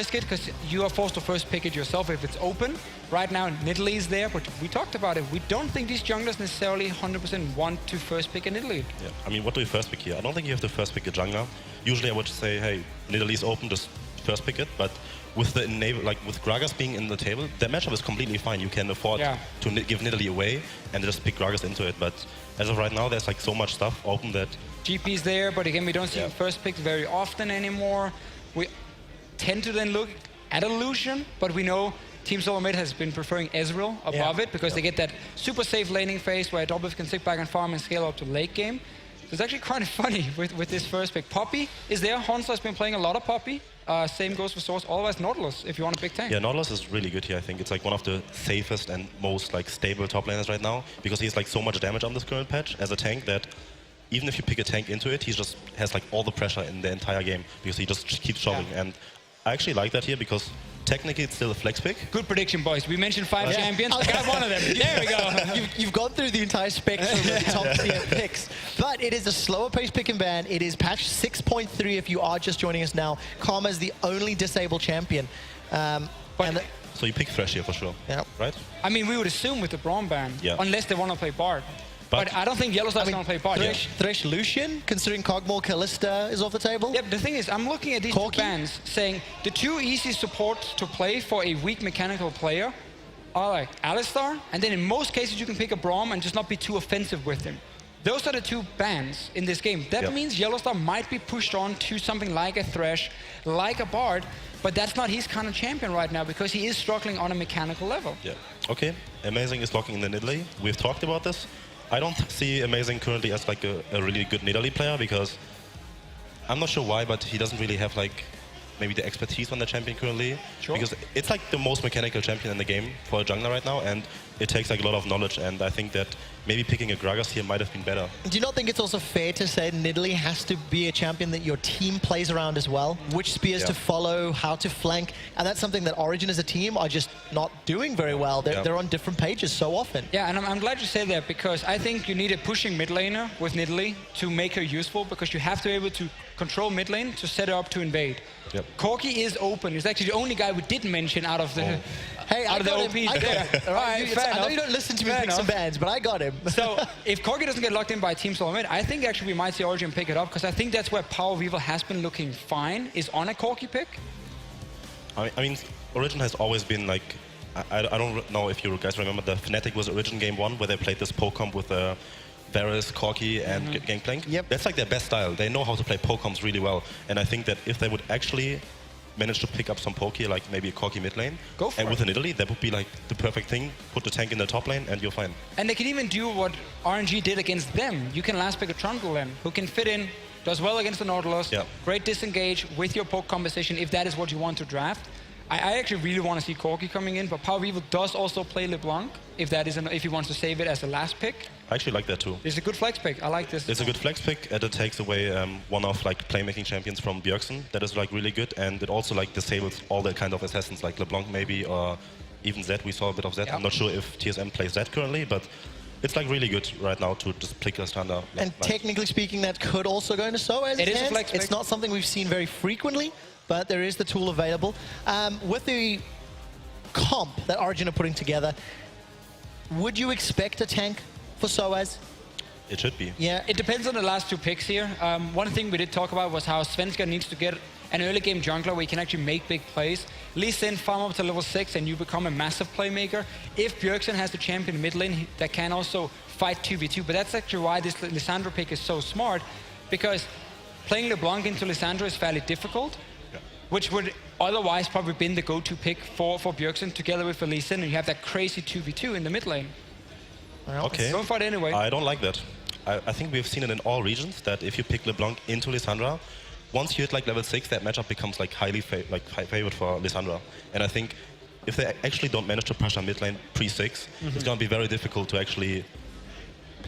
risk it because you are forced to first pick it yourself if it's open. Right now, Nidalee is there, but we talked about it. We don't think these junglers necessarily 100% want to first pick a Nidalee. Yeah, I mean, what do you first pick here? I don't think you have to first pick a jungler. Usually I would say, hey, Nidalee's open, just first pick it. But with the enable, like with Gragas being in the table, that matchup is completely fine. You can afford to give Nidalee away and just pick Gragas into it. But as of right now, there's like so much stuff open that... GP's there, but again, we don't see first picks very often anymore. We tend to then look at a Lucian, but we know Team Solomid has been preferring Ezreal above it because they get that super safe laning phase where Dobbs can sit back and farm and scale up to late game. So it's actually kind of funny with this first pick. Poppy is there. Hansa has been playing a lot of Poppy. Same goes for Source. Otherwise, Nautilus, if you want a big tank. Yeah, Nautilus is really good here, I think. It's like one of the safest and most like stable top laners right now because he's like so much damage on this current patch as a tank that even if you pick a tank into it, he just has like all the pressure in the entire game because he just keeps shoving. And I actually like that here because technically it's still a flex pick. Good prediction, boys. We mentioned 5 champions. I got one of them. There we go. You've gone through the entire spectrum of top tier picks. But it is a slower pace pick and ban. It is patch 6.3 if you are just joining us now. Karma is the only disabled champion. So you pick Thresh here for sure, right? I mean, we would assume with the Braum ban, unless they want to play Bard. But I don't think Yellowstar's going to play Bard. Thresh Lucian, considering Cogmore Callista is off the table? Yeah, the thing is, I'm looking at these two bans saying the two easy supports to play for a weak mechanical player are like Alistar, and then in most cases you can pick a Braum and just not be too offensive with him. Those are the two bans in this game. That means Yellowstar might be pushed on to something like a Thresh, like a Bard, but that's not his kind of champion right now because he is struggling on a mechanical level. Yeah. Okay, Amazing is locking in the Nidalee. We've talked about this. I don't see Amazing currently as like a really good Nidalee player because I'm not sure why, but he doesn't really have like maybe the expertise on the champion currently. Because it's like the most mechanical champion in the game for a jungler right now, and it takes like a lot of knowledge, and I think that maybe picking a Gragas here might have been better. Do you not think it's also fair to say Nidalee has to be a champion that your team plays around as well? Which spears to follow, how to flank, and that's something that Origin as a team are just not doing very well. They're on different pages so often. Yeah, and I'm glad you say that because I think you need a pushing mid laner with Nidalee to make her useful because you have to be able to control mid lane to set her up to invade. Corki is open. He's actually the only guy we didn't mention out of the out of the OP. I know you don't listen to me pick some bands, but I got him. So if Corki doesn't get locked in by Team Solomid, I think actually we might see Origin pick it up because I think that's where Power of Evil has been looking fine, is on a Corki pick. I mean, Origin has always been like, I don't know if you guys remember the Fnatic was Origin game 1 where they played this poke comp with Varus, Corki, and Gangplank. That's like their best style. They know how to play poke comps really well. And I think that if they would actually manage to pick up some poke here, like maybe a Corki mid lane, and with a Nidalee, that would be like the perfect thing. Put the tank in the top lane and you're fine. And they can even do what RNG did against them. You can last pick a Trundle then, who can fit in, does well against the Nautilus, great disengage with your poke composition if that is what you want to draft. I actually really want to see Corki coming in, but Power of Evil does also play LeBlanc if that is if he wants to save it as a last pick. I actually like that too. It's a good flex pick. I like this. It's a good flex pick, and it takes away one of like playmaking champions from Bjergsen. That is like really good, and it also like disables all the kind of assassins like LeBlanc maybe, or even Zed. We saw a bit of Zed. I'm not sure if TSM plays Zed currently, but it's like really good right now to just pick a standard. And technically speaking, that could also go into Soaz's It is a flex pick. It's not something we've seen very frequently, but there is the tool available. With the comp that Origin are putting together, would you expect a tank for Soaz? It should be. Yeah, it depends on the last two picks here. One thing we did talk about was how Svenska needs to get an early game jungler where you can actually make big plays. Lee Sin, farm up to level 6 and you become a massive playmaker. If Bjergsen has the champion mid lane that can also fight 2v2, but that's actually why this Lissandra pick is so smart, because playing LeBlanc into Lissandra is fairly difficult, which would otherwise probably been the go-to pick for Bjergsen together with Lee Sin, and you have that crazy 2v2 in the mid lane. Okay. Go for it anyway. I don't like that. I think we've seen it in all regions that if you pick LeBlanc into Lissandra, once you hit like level 6, that matchup becomes like high favored for Lissandra. And I think if they actually don't manage to pressure mid lane pre-6, it's going to be very difficult to actually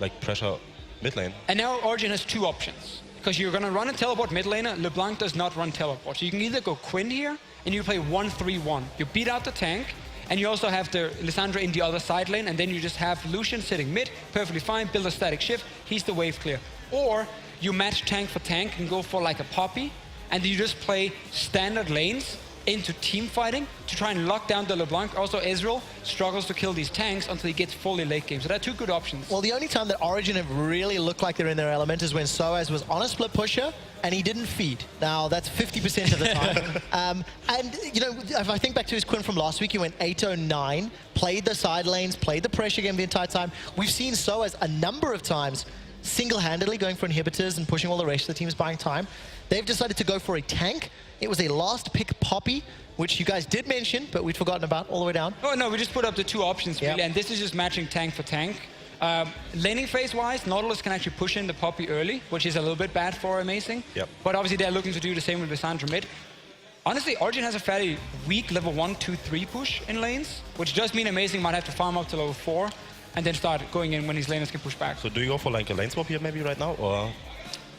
like pressure mid lane. And now Origin has two options. Because you're going to run a teleport mid laner, LeBlanc does not run teleport. So you can either go Quinn here, and you play 1-3-1. You beat out the tank, and you also have the Lissandra in the other side lane, and then you just have Lucian sitting mid, perfectly fine, build a static shift, he's the wave clear. Or you match tank for tank and go for like a Poppy, and you just play standard lanes into team fighting to try and lock down the LeBlanc. Also, Ezreal struggles to kill these tanks until he gets fully late game. So there are two good options. Well, the only time that Origin have really looked like they're in their element is when Soaz was on a split pusher and he didn't feed. Now, that's 50% of the time. And, you know, if I think back to his Quinn from last week, he went 8-0-9, played the side lanes, played the pressure game the entire time. We've seen Soaz a number of times single-handedly going for inhibitors and pushing all the rest of the teams, buying time. They've decided to go for a tank. It was a last pick Poppy, which you guys did mention, but we'd forgotten about all the way down. Oh, no, we just put up the two options, really, and this is just matching tank for tank. Laning phase-wise, Nautilus can actually push in the Poppy early, which is a little bit bad for Amazing. But obviously, they're looking to do the same with Lissandra mid. Honestly, Origin has a fairly weak level 1, 2, 3 push in lanes, which does mean Amazing might have to farm up to level 4 and then start going in when his laners can push back. So do you go for like a lane swap here maybe right now, or?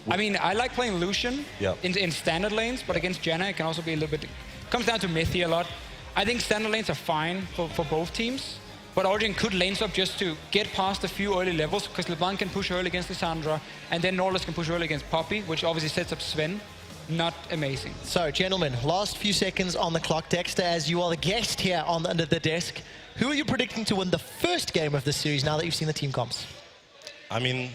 I mean, I like playing Lucian in standard lanes, but against Janna, it can also be a little bit... Comes down to Mythi a lot. I think standard lanes are fine for both teams, but Origin could lane swap just to get past a few early levels, because LeBlanc can push early against Lissandra, and then Nautilus can push early against Poppy, which obviously sets up Sven. Not Amazing. So, gentlemen, last few seconds on the clock. Dexter, as you are the guest here under the desk, who are you predicting to win the first game of this series now that you've seen the team comps? I mean,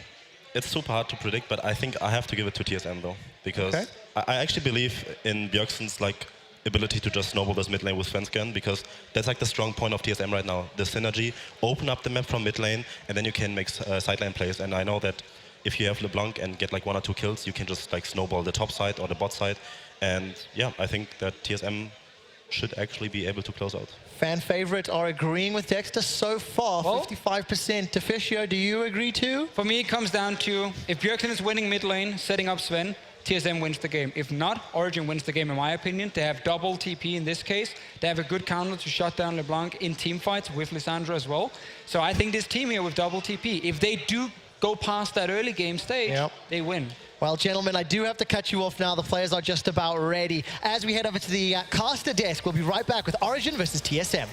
it's super hard to predict, but I think I have to give it to TSM though, because I actually believe in Bjergsen's like ability to just snowball this mid lane with Svensken, because that's like the strong point of TSM right now. The synergy, open up the map from mid lane, and then you can make side lane plays. And I know that if you have LeBlanc and get like 1 or 2 kills, you can just like snowball the top side or the bot side. And yeah, I think that TSM should actually be able to close out. Fan favorites are agreeing with Dexter so far, 55%. Deficio, do you agree too? For me, it comes down to, if Bjergsen is winning mid lane, setting up Sven, TSM wins the game. If not, Origin wins the game, in my opinion. They have double TP in this case. They have a good counter to shut down LeBlanc in team fights with Lissandra as well. So I think this team here with double TP, if they do go past that early game stage, they win. Well, gentlemen, I do have to cut you off now. The players are just about ready. As we head over to the caster desk, we'll be right back with Origin versus TSM.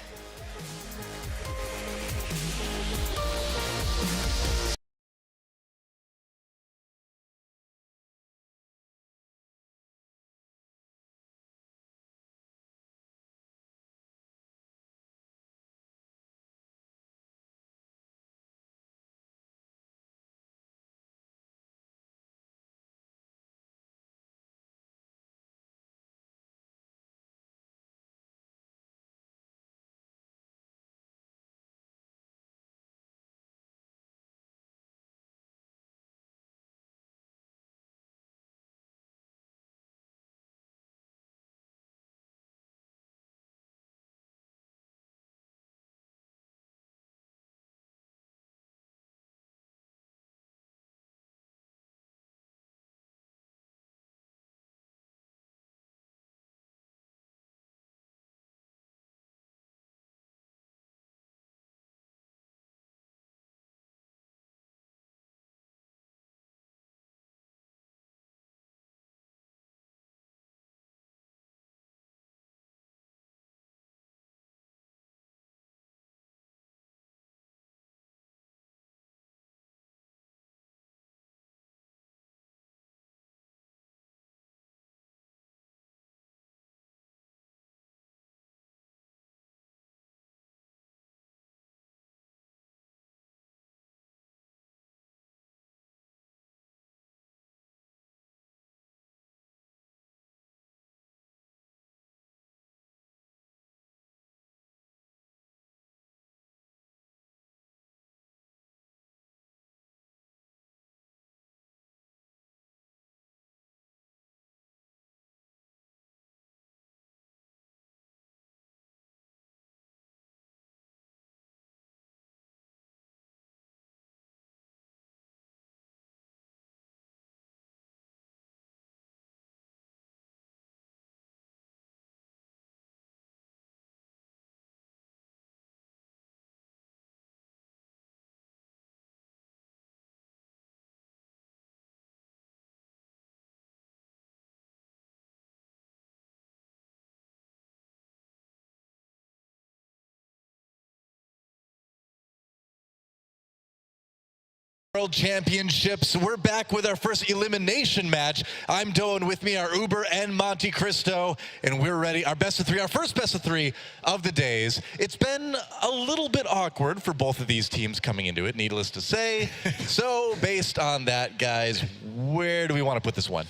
World Championships. We're back with our first elimination match. I'm Doe, and with me are Uber and Monte Cristo, and we're ready. Our best of three, our first best of three of the days. It's been a little bit awkward for both of these teams coming into it, needless to say. So based on that, guys, where do we want to put this one?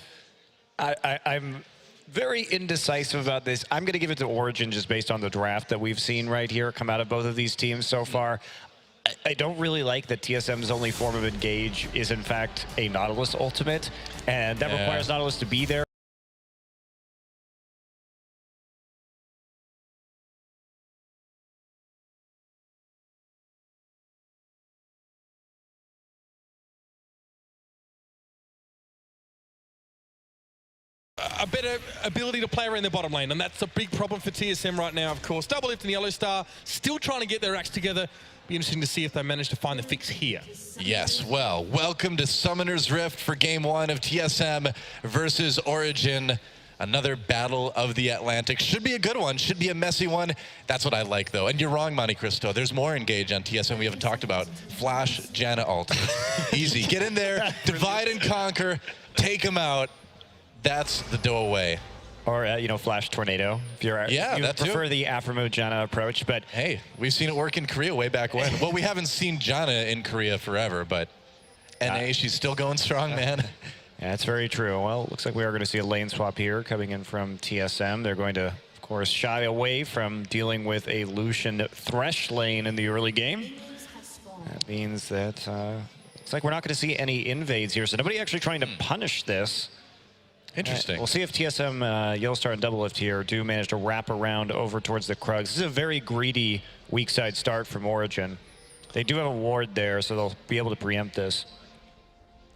I'm very indecisive about this. I'm going to give it to Origin just based on the draft that we've seen right here come out of both of these teams so far. I don't really like that TSM's only form of engage is, in fact, a Nautilus ultimate, and that requires Nautilus to be there. A better ability to play around the bottom lane, and that's a big problem for TSM right now, of course. Double Lift and Yellow Star still trying to get their acts together. Be interesting to see if they manage to find the fix here. Yes, well, welcome to Summoner's Rift for Game 1 of TSM versus Origin. Another battle of the Atlantic. Should be a good one, should be a messy one. That's what I like, though. And you're wrong, Monte Cristo. There's more engage on TSM we haven't talked about. Flash, Janna ult. Easy, get in there, divide and conquer, take them out. That's the Doe way. Or, you know, Flash Tornado, if you're, you prefer the Aphromo Janna approach. But hey, we've seen it work in Korea way back when. Well, we haven't seen Janna in Korea forever, but NA, she's still going strong, man. Yeah, that's very true. Well, it looks like we are going to see a lane swap here coming in from TSM. They're going to, of course, shy away from dealing with a Lucian Thresh lane in the early game. That means that looks like we're not going to see any invades here. So nobody actually trying to punish this. Interesting. We'll see if TSM, Yellow Star and Double Lift here do manage to wrap around over towards the Krugs. This is a very greedy weak side start from Origin. They do have a ward there, so they'll be able to preempt this.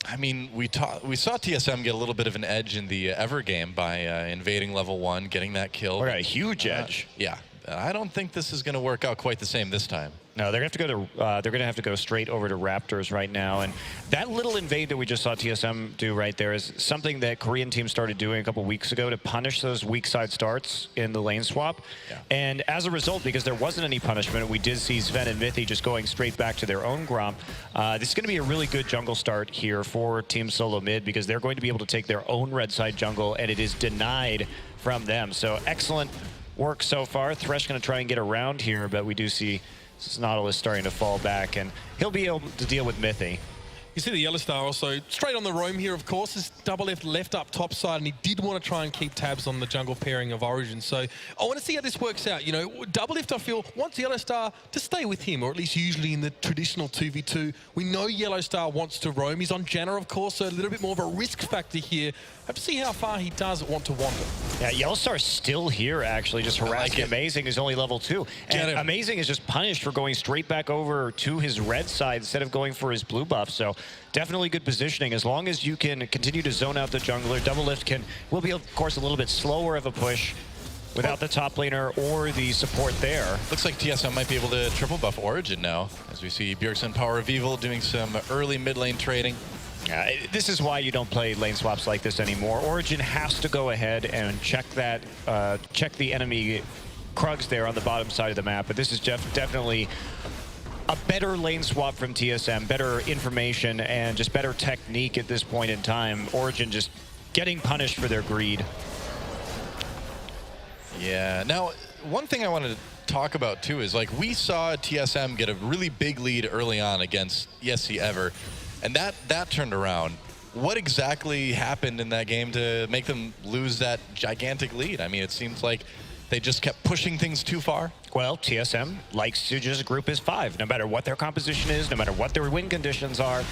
I mean, we saw TSM get a little bit of an edge in the Ever game by invading level 1, getting that kill. We got a huge edge. Yeah. I don't think this is going to work out quite the same this time. No, they're going to have to go straight over to Raptors right now, and that little invade that we just saw TSM do right there is something that Korean teams started doing a couple weeks ago to punish those weak side starts in the lane swap. Yeah. And as a result, because there wasn't any punishment, we did see Sven and Mythi just going straight back to their own Gromp. This is going to be a really good jungle start here for Team Solo Mid because they're going to be able to take their own red side jungle, and it is denied from them. So excellent work so far. Thresh going to try and get around here, but we do see Nautilus starting to fall back, and he'll be able to deal with Mythi. You see the Yellow Star also straight on the roam here, of course. Is Double left up top side, and he did want to try and keep tabs on the jungle pairing of Origin. So I want to see how this works out. You know, Double Lift, I feel, wants Yellow Star to stay with him, or at least usually in the traditional 2v2. We know Yellow Star wants to roam. He's on Janna, of course, so a little bit more of a risk factor here. Have to see how far he does want to wander. Yeah, Yellow Star's still here, actually, just harassing Amazing is only level 2. And Amazing is just punished for going straight back over to his red side instead of going for his blue buff. So definitely good positioning. As long as you can continue to zone out the jungler, Double Lift will be, of course, a little bit slower of a push without the top laner or the support there. Looks like TSM might be able to triple buff Origin now, as we see Bjergsen Power of Evil doing some early mid lane trading. This is why you don't play lane swaps like this anymore. Origin has to go ahead and check that, check the enemy Krugs there on the bottom side of the map. But this is definitely a better lane swap from TSM, better information, and just better technique at this point in time. Origin just getting punished for their greed. Yeah. Now, one thing I wanted to talk about too is, like, we saw TSM get a really big lead early on against ESC Ever. And that turned around. What exactly happened in that game to make them lose that gigantic lead? I mean, it seems like they just kept pushing things too far. Well, TSM likes to just group as 5, no matter what their composition is, no matter what their win conditions are.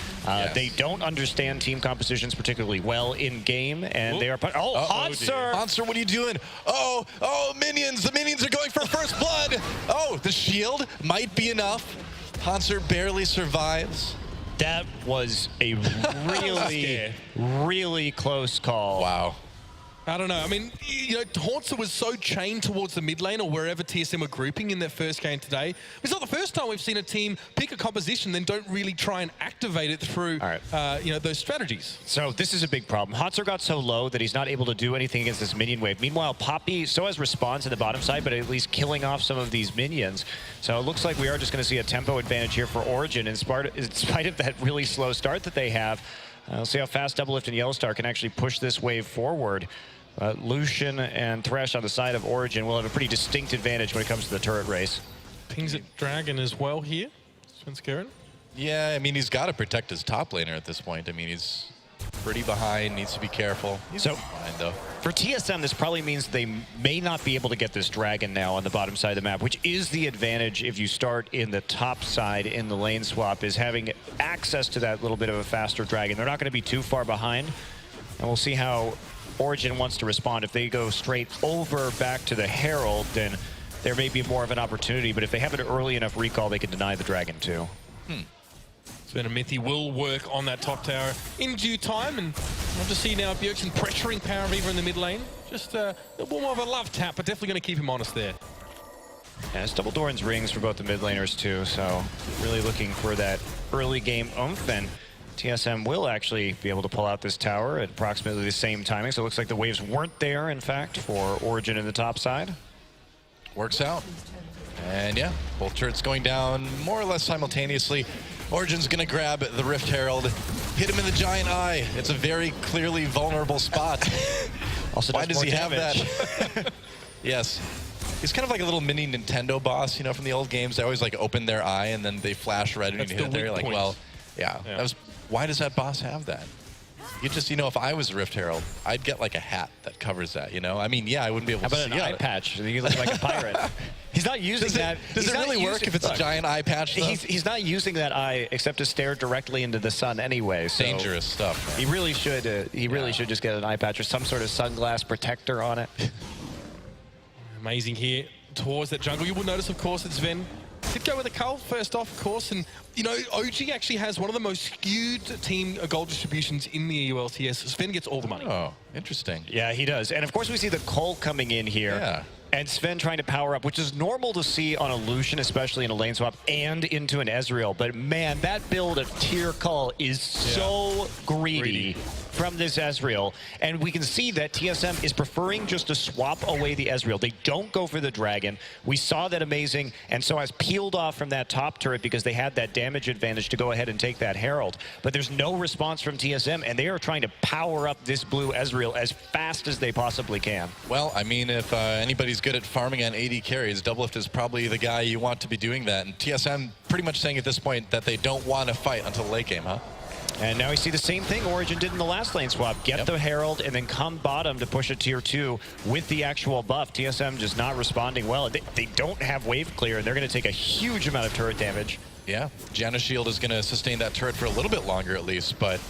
They don't understand team compositions particularly well in game, and they are. Oh, Hanser! Hanser, what are you doing? Oh, minions! The minions are going for first blood. Oh, the shield might be enough. Hanser barely survives. That was a really, really close call. Wow. I don't know. I mean, you know, Haunter was so chained towards the mid lane or wherever TSM were grouping in their first game today. It's not the first time we've seen a team pick a composition, then don't really try and activate it through, you know, those strategies. So this is a big problem. Haunter got so low that he's not able to do anything against this minion wave. Meanwhile, Poppy has response in the bottom side, but at least killing off some of these minions. So it looks like we are just going to see a tempo advantage here for Origin in spite of that really slow start that they have. We'll see how fast Doublelift and Yellowstar can actually push this wave forward. Lucian and Thresh on the side of Origin will have a pretty distinct advantage when it comes to the turret race. Pings at Dragon as well here, Svenskeren. Yeah, I mean, he's got to protect his top laner at this point. I mean, he's pretty behind, needs to be careful. He's fine, though. For TSM, this probably means they may not be able to get this Dragon now on the bottom side of the map, which is the advantage if you start in the top side in the lane swap, is having access to that little bit of a faster Dragon. They're not going to be too far behind, and we'll see how Origin wants to respond. If they go straight over back to the Herald, then there may be more of an opportunity, but if they have an early enough recall, they can deny the Dragon too. Sven and Mithy will work on that top tower in due time, and we'll just see now Bjergsen pressuring Power Reaver in the mid lane. Just a little more of a love tap, but definitely going to keep him honest there. Yeah, it's double Doran's rings for both the mid laners too, so really looking for that early game oomph, and TSM will actually be able to pull out this tower at approximately the same timing, so it looks like the waves weren't there, in fact, for Origin in the top side. Works out. And yeah, both turrets going down more or less simultaneously. Origin's gonna grab the Rift Herald, hit him in the giant eye. It's a very clearly vulnerable spot. Also, why does he have that? Yes. He's kind of like a little mini Nintendo boss, you know, from the old games. They always like open their eye and then they flash red and you hit it there. You're like, well, yeah. That was, why does that boss have that? You just, you know, if I was a Rift Herald, I'd get like a hat that covers that, you know? I mean, yeah, I wouldn't be able to see it. How about an eye patch? You look like a pirate. He's not using that. Does it really work if it's a giant eye patch, though? He's not using that eye except to stare directly into the sun anyway. So dangerous stuff, man. He really should. He really should just get an eye patch or some sort of sunglass protector on it. Amazing here towards that jungle. You will notice, of course, that Sven did go with a cull first off, of course, and you know, OG actually has one of the most skewed team goal distributions in the EULTS. Sven gets all the money. Oh, interesting. Yeah, he does. And of course, we see the Cole coming in here. Yeah. And Sven trying to power up, which is normal to see on a Lucian, especially in a lane swap, and into an Ezreal. But man, that build of tier Cull is so greedy from this Ezreal. And we can see that TSM is preferring just to swap away the Ezreal. They don't go for the Dragon. We saw that amazing, and so has peeled off from that top turret because they had that damage advantage to go ahead and take that Herald. But there's no response from TSM, and they are trying to power up this blue Ezreal as fast as they possibly can. Well, I mean, if anybody's good at farming on AD carries, Doublelift is probably the guy you want to be doing that. And TSM pretty much saying at this point that they don't want to fight until the late game, huh? And now we see the same thing Origin did in the last lane swap. Get the Herald and then come bottom to push a tier 2 with the actual buff. TSM just not responding well. They don't have wave clear, and they're going to take a huge amount of turret damage. Yeah, Janna Shield is going to sustain that turret for a little bit longer at least, but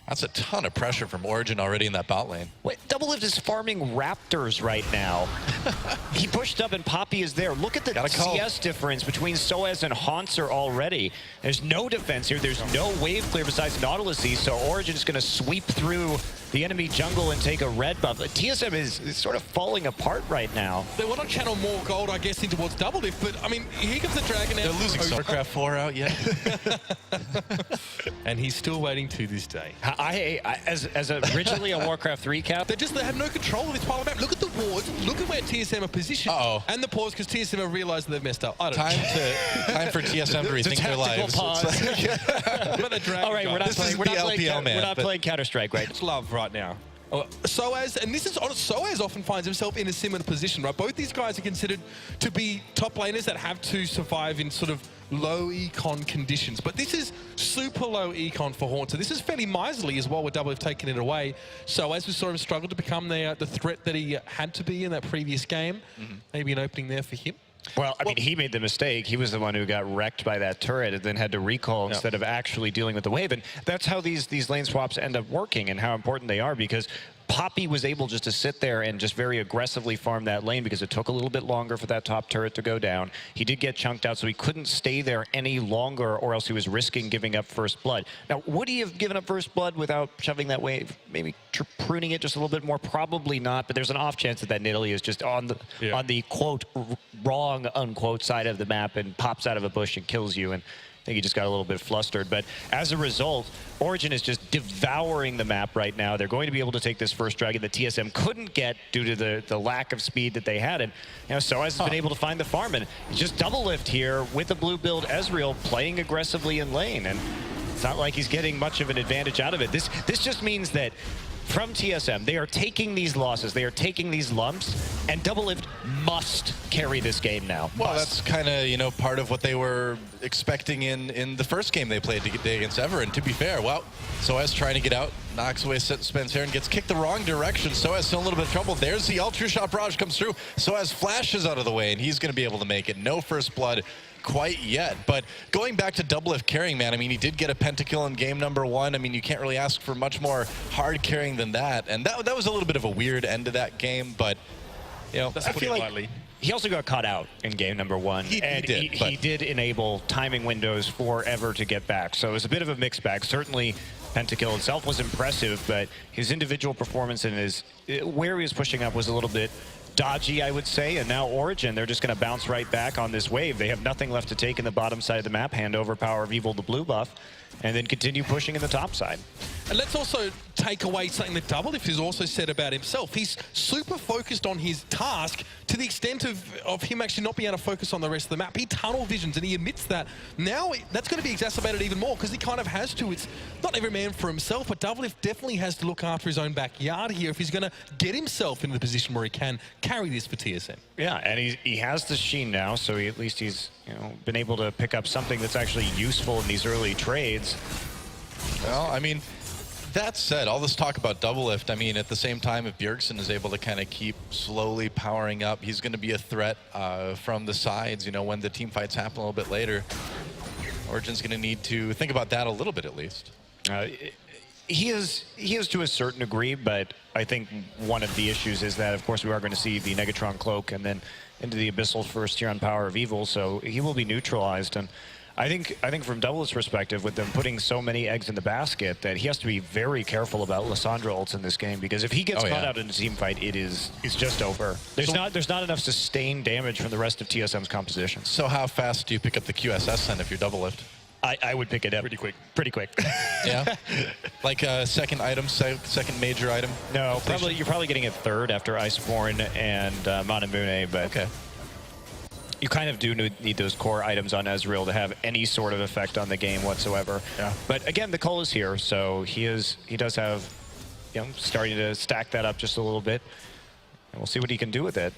that's a ton of pressure from Origin already in that bot lane. Wait, Doublelift is farming Raptors right now. He pushed up and Poppy is there. Look at the CS difference between Soaz and Haunter already. There's no defense here. There's no wave clear besides Nautilus Z, so Origin's going to sweep through the enemy jungle and take a red buff. TSM is sort of falling apart right now. They want to channel more gold, I guess, in towards Doublelift, but I mean, here comes the Dragon out. They're losing StarCraft 4 out yet. And he's still waiting to this day. As originally a Warcraft 3 cap, they have no control of this part of the map. Look at the wards. Look at where TSM are positioned. And the pause because TSM have realized that they've messed up. I don't know. Time for TSM to rethink their lives. All right, we're not playing Counter-Strike, right? It's love right now. Soaz, and this is honest, Soaz often finds himself in a similar position, right? Both these guys are considered to be top laners that have to survive in sort of low econ conditions. But this is super low econ for Haunter. This is fairly miserly as well with Doublelift taking it away. So as we saw him struggle to become the threat that he had to be in that previous game, maybe an opening there for him. Well, I mean, he made the mistake. He was the one who got wrecked by that turret and then had to recall instead of actually dealing with the wave. And that's how these lane swaps end up working and how important they are, because Poppy was able just to sit there and just very aggressively farm that lane because it took a little bit longer for that top turret to go down. He did get chunked out, so he couldn't stay there any longer, or else he was risking giving up first blood. Now, would he have given up first blood without shoving that wave, maybe pruning it just a little bit more? Probably not, but there's an off chance that that Nidalee is just on the quote wrong unquote side of the map and pops out of a bush and kills you. And I think he just got a little bit flustered. But as a result, Origin is just devouring the map right now. They're going to be able to take this first dragon that TSM couldn't get due to the lack of speed that they had. And Soaz has been able to find the farm. And it's just double lift here with the blue build Ezreal playing aggressively in lane. And it's not like he's getting much of an advantage out of it. This just means that from TSM, they are taking these losses, they are taking these lumps, and Double Lift must carry this game now. Well, that's kind of, part of what they were expecting in the first game they played today against Ever. And to be fair, well, Soaz trying to get out, knocks away Spencer and gets kicked the wrong direction. Soaz still in a little bit of trouble. There's the Ultra Shot barrage comes through. Soaz flashes out of the way, and he's going to be able to make it. No first blood quite yet. But going back to Double Lift carrying, man, I mean, he did get a pentakill in game number 1. I mean, you can't really ask for much more hard carrying than that. And that was a little bit of a weird end to that game, but, I feel like he also got caught out in game number 1. He did enable timing windows for Ever to get back. So it was a bit of a mixed bag. Certainly, pentakill itself was impressive, but his individual performance and where he was pushing up was a little bit dodgy, I would say. And now Origin, they're just going to bounce right back on this wave. They have nothing left to take in the bottom side of the map, hand over Power of Evil, the blue buff, and then continue pushing in the top side. And let's also take away something that Double Lift has also said about himself. He's super focused on his task to the extent of him actually not being able to focus on the rest of the map. He tunnel visions, and he admits that. Now that's going to be exacerbated even more because he kind of has to. It's not every man for himself, but Double Lift definitely has to look after his own backyard here if he's going to get himself into the position where he can carry this for TSM. Yeah, and he has the Sheen now, so at least he's been able to pick up something that's actually useful in these early trades. Well, I mean, that said, all this talk about Double Lift, I mean, at the same time, if Bjergsen is able to kind of keep slowly powering up, he's going to be a threat from the sides, when the team fights happen a little bit later. Origin's going to need to think about that a little bit at least. He is to a certain degree, but I think one of the issues is that, of course, we are going to see the Negatron Cloak and then into the Abyssal first here on Power of Evil, so he will be neutralized. And I think from Double's perspective, with them putting so many eggs in the basket, that he has to be very careful about Lissandra ults in this game, because if he gets caught out in a team fight, it's just over. There's not enough sustained damage from the rest of TSM's composition. So how fast do you pick up the QSS then if you're Double Lift? I would pick it up pretty quick. Yeah, like a second item, second major item. No, you're probably getting it third after Iceborne and Manamune, but okay. You kind of do need those core items on Ezreal to have any sort of effect on the game whatsoever. Yeah. But again, the Cole is here, so he does have, starting to stack that up just a little bit, and we'll see what he can do with it.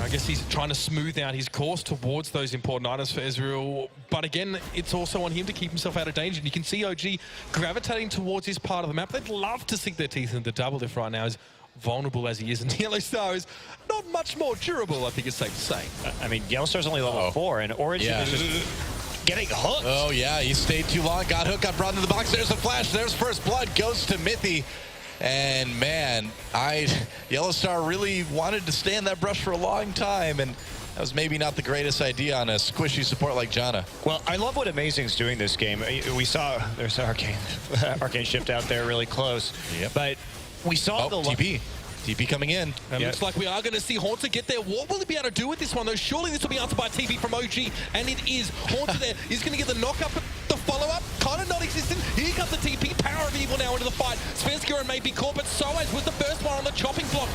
I guess he's trying to smooth out his course towards those important items for Ezreal. But again, it's also on him to keep himself out of danger. And you can see OG gravitating towards this part of the map. They'd love to sink their teeth into Double Lift right now, as vulnerable as he is. And Yellowstar is not much more durable, I think it's safe to say. I mean, Yellowstar's only level 4, and Origin is just getting hooked. Oh, yeah, he stayed too long, got hooked, got brought into the box. There's the flash, there's first blood, goes to Mithy. And man, Yellowstar really wanted to stay in that brush for a long time, and that was maybe not the greatest idea on a squishy support like Janna. Well, I love what Amazing's doing this game. We saw there's Arcane Shift out there really close. Yep. But we saw the TP coming in. And looks like we are going to see Haunter get there. What will he be able to do with this one, though? Surely this will be answered by TP from OG, and it is. Haunter there is going to get the knock-up, the follow-up, kind of non-existent. Here comes the TP, Power of Evil now into the fight. Svenskeren may be caught, but Soaz was the first one on the chopping block.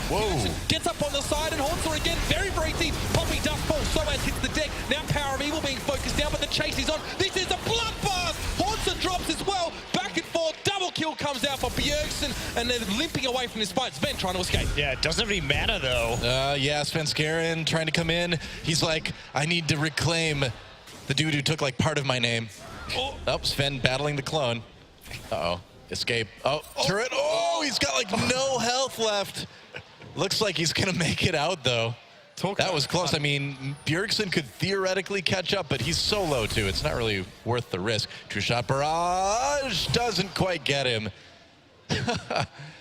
Gets up on the side, and Haunter again, very, very deep. Poppy does fall, Soaz hits the deck. Now Power of Evil being focused down, but the chase is on. This is a bloodbath! Haunter drops as well. Back and forth, double kill comes out for Bjergsen, and they're limping away from this fight. Sven trying to escape. Yeah, it doesn't have any mana, though. Yeah, Svenskeren trying to come in. He's like, I need to reclaim the dude who took like part of my name. Oh, Sven battling the clone. Uh-oh, escape. Turret. Oh, he's got like no health left. Looks like he's gonna make it out, though. That was close. I mean, Bjergsen could theoretically catch up, but he's so low, too. It's not really worth the risk. True shot barrage doesn't quite get him.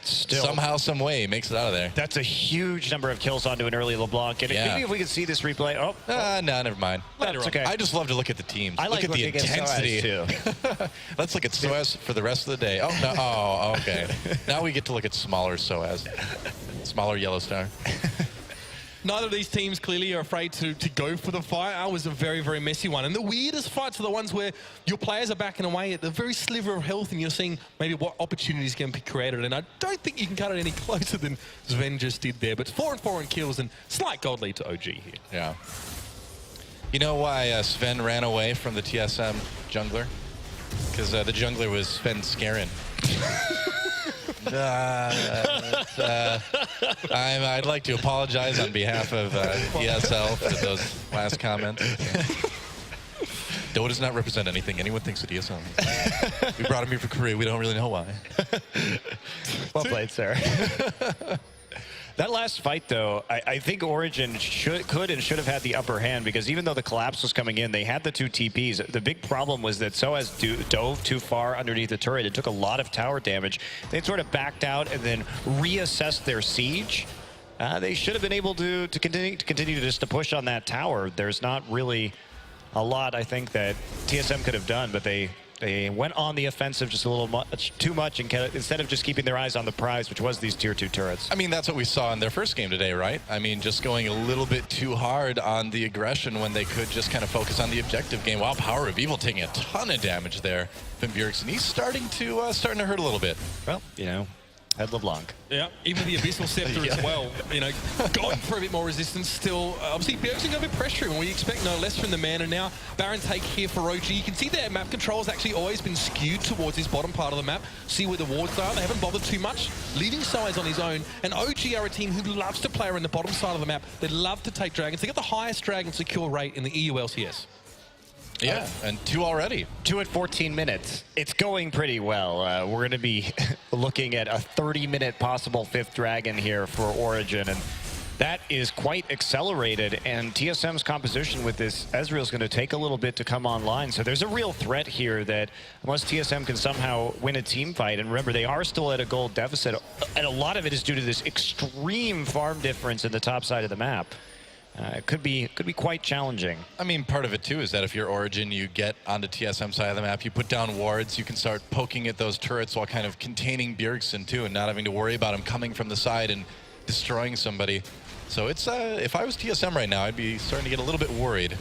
Still, somehow, some way, makes it out of there. that's a huge number of kills onto an early LeBlanc. And maybe if we could see this replay. Oh, no, never mind. that's okay. I just love to look at the teams. I like look at the looking at intensity. Soaz, too. Let's look at Soaz for the rest of the day. Oh, no. Oh, okay. Now we get to look at smaller Soaz. Smaller Yellow Star. Neither of these teams clearly are afraid to go for the fight. It was a very, very messy one. And the weirdest fights are the ones where your players are backing away at the very sliver of health and you're seeing maybe what opportunities can be created. And I don't think you can cut it any closer than Sven just did there. But 4-4 in kills and slight gold lead to OG here. Yeah. You know why Sven ran away from the TSM jungler? Because the jungler was Sven Skarin. I'd like to apologize on behalf of ESL for those last comments. Doe does not represent anything anyone thinks of ESL. We brought him here for Korea. We don't really know why. Well played, sir. That last fight, though, I think Origin could and should have had the upper hand, because even though the collapse was coming in, they had the 2 TPs. The big problem was that Soaz dove too far underneath the turret. It took a lot of tower damage. They sort of backed out and then reassessed their siege. They should have been able to continue just to push on that tower. There's not really a lot, I think, that TSM could have done, but they went on the offensive just a little too much, and instead of just keeping their eyes on the prize, which was these tier 2 turrets. I mean, that's what we saw in their first game today, right? I mean, just going a little bit too hard on the aggression when they could just kind of focus on the objective game. Wow, Power of Evil taking a ton of damage there from Bjergsen. He's starting to hurt a little bit. Well, you know, had LeBlanc. Yeah, even the Abyssal Scepter as well. You know, going for a bit more resistance still. Obviously, Bjergsen got a bit pressuring. We expect no less from the man. And now Baron take here for OG. You can see their map control has actually always been skewed towards this bottom part of the map. See where the wards are. They haven't bothered too much, leaving Soaz on his own. And OG are a team who loves to play around the bottom side of the map. They love to take dragons. They got the highest dragon secure rate in the EU LCS. Yeah, and 2 already. 2 at 14 minutes. It's going pretty well. We're going to be looking at a 30-minute possible 5th dragon here for Origin, and that is quite accelerated. And TSM's composition with this Ezreal is going to take a little bit to come online. So there's a real threat here that unless TSM can somehow win a team fight, and remember, they are still at a gold deficit, and a lot of it is due to this extreme farm difference in the top side of the map. It could be quite challenging. I mean, part of it too is that if you're Origin, you get onto TSM side of the map, you put down wards, you can start poking at those turrets while kind of containing Bjergsen too, and not having to worry about him coming from the side and destroying somebody. So it's if I was TSM right now, I'd be starting to get a little bit worried.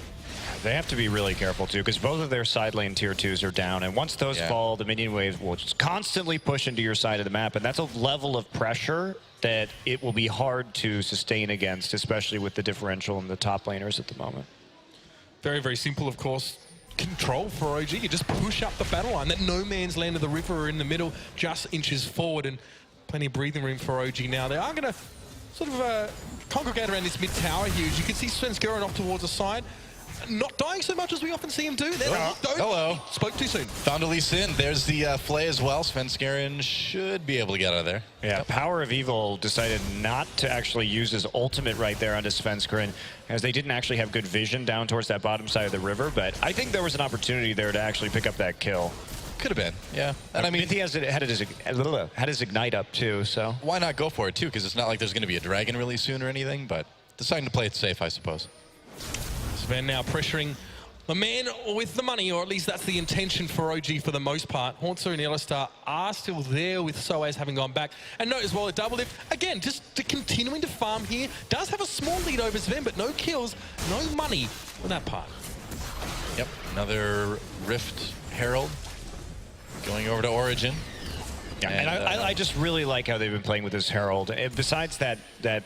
They have to be really careful too, because both of their side lane tier 2s are down, and once those fall, the minion waves will just constantly push into your side of the map, and that's a level of pressure that it will be hard to sustain against, especially with the differential in the top laners at the moment. Very, very simple, of course. Control for OG. You just push up the battle line. That no man's land of the river in the middle just inches forward, and plenty of breathing room for OG now. They are going to sort of congregate around this mid tower here. As you can see, Sven's going off towards the side. Not dying so much as we often see him do. Hello. Spoke too soon. Found Elise in. There's the Flay as well. Sven Skarin should be able to get out of there. Yeah, Power of Evil decided not to actually use his ultimate right there onto Sven Skarin, as they didn't actually have good vision down towards that bottom side of the river, but I think there was an opportunity there to actually pick up that kill. Could have been, yeah. And I mean, he had his Ignite up too, so. Why not go for it too? Because it's not like there's going to be a dragon really soon or anything, but deciding to play it safe, I suppose. Sven now pressuring the man with the money, or at least that's the intention for OG for the most part. Hauntzer and Yellowstar are still there with Soaz having gone back. And note as well, a double lift, again, just continuing to farm here. Does have a small lead over Sven, but no kills, no money on that part. Yep, another Rift Herald going over to Origin. Yeah, and I just really like how they've been playing with this Herald. Besides that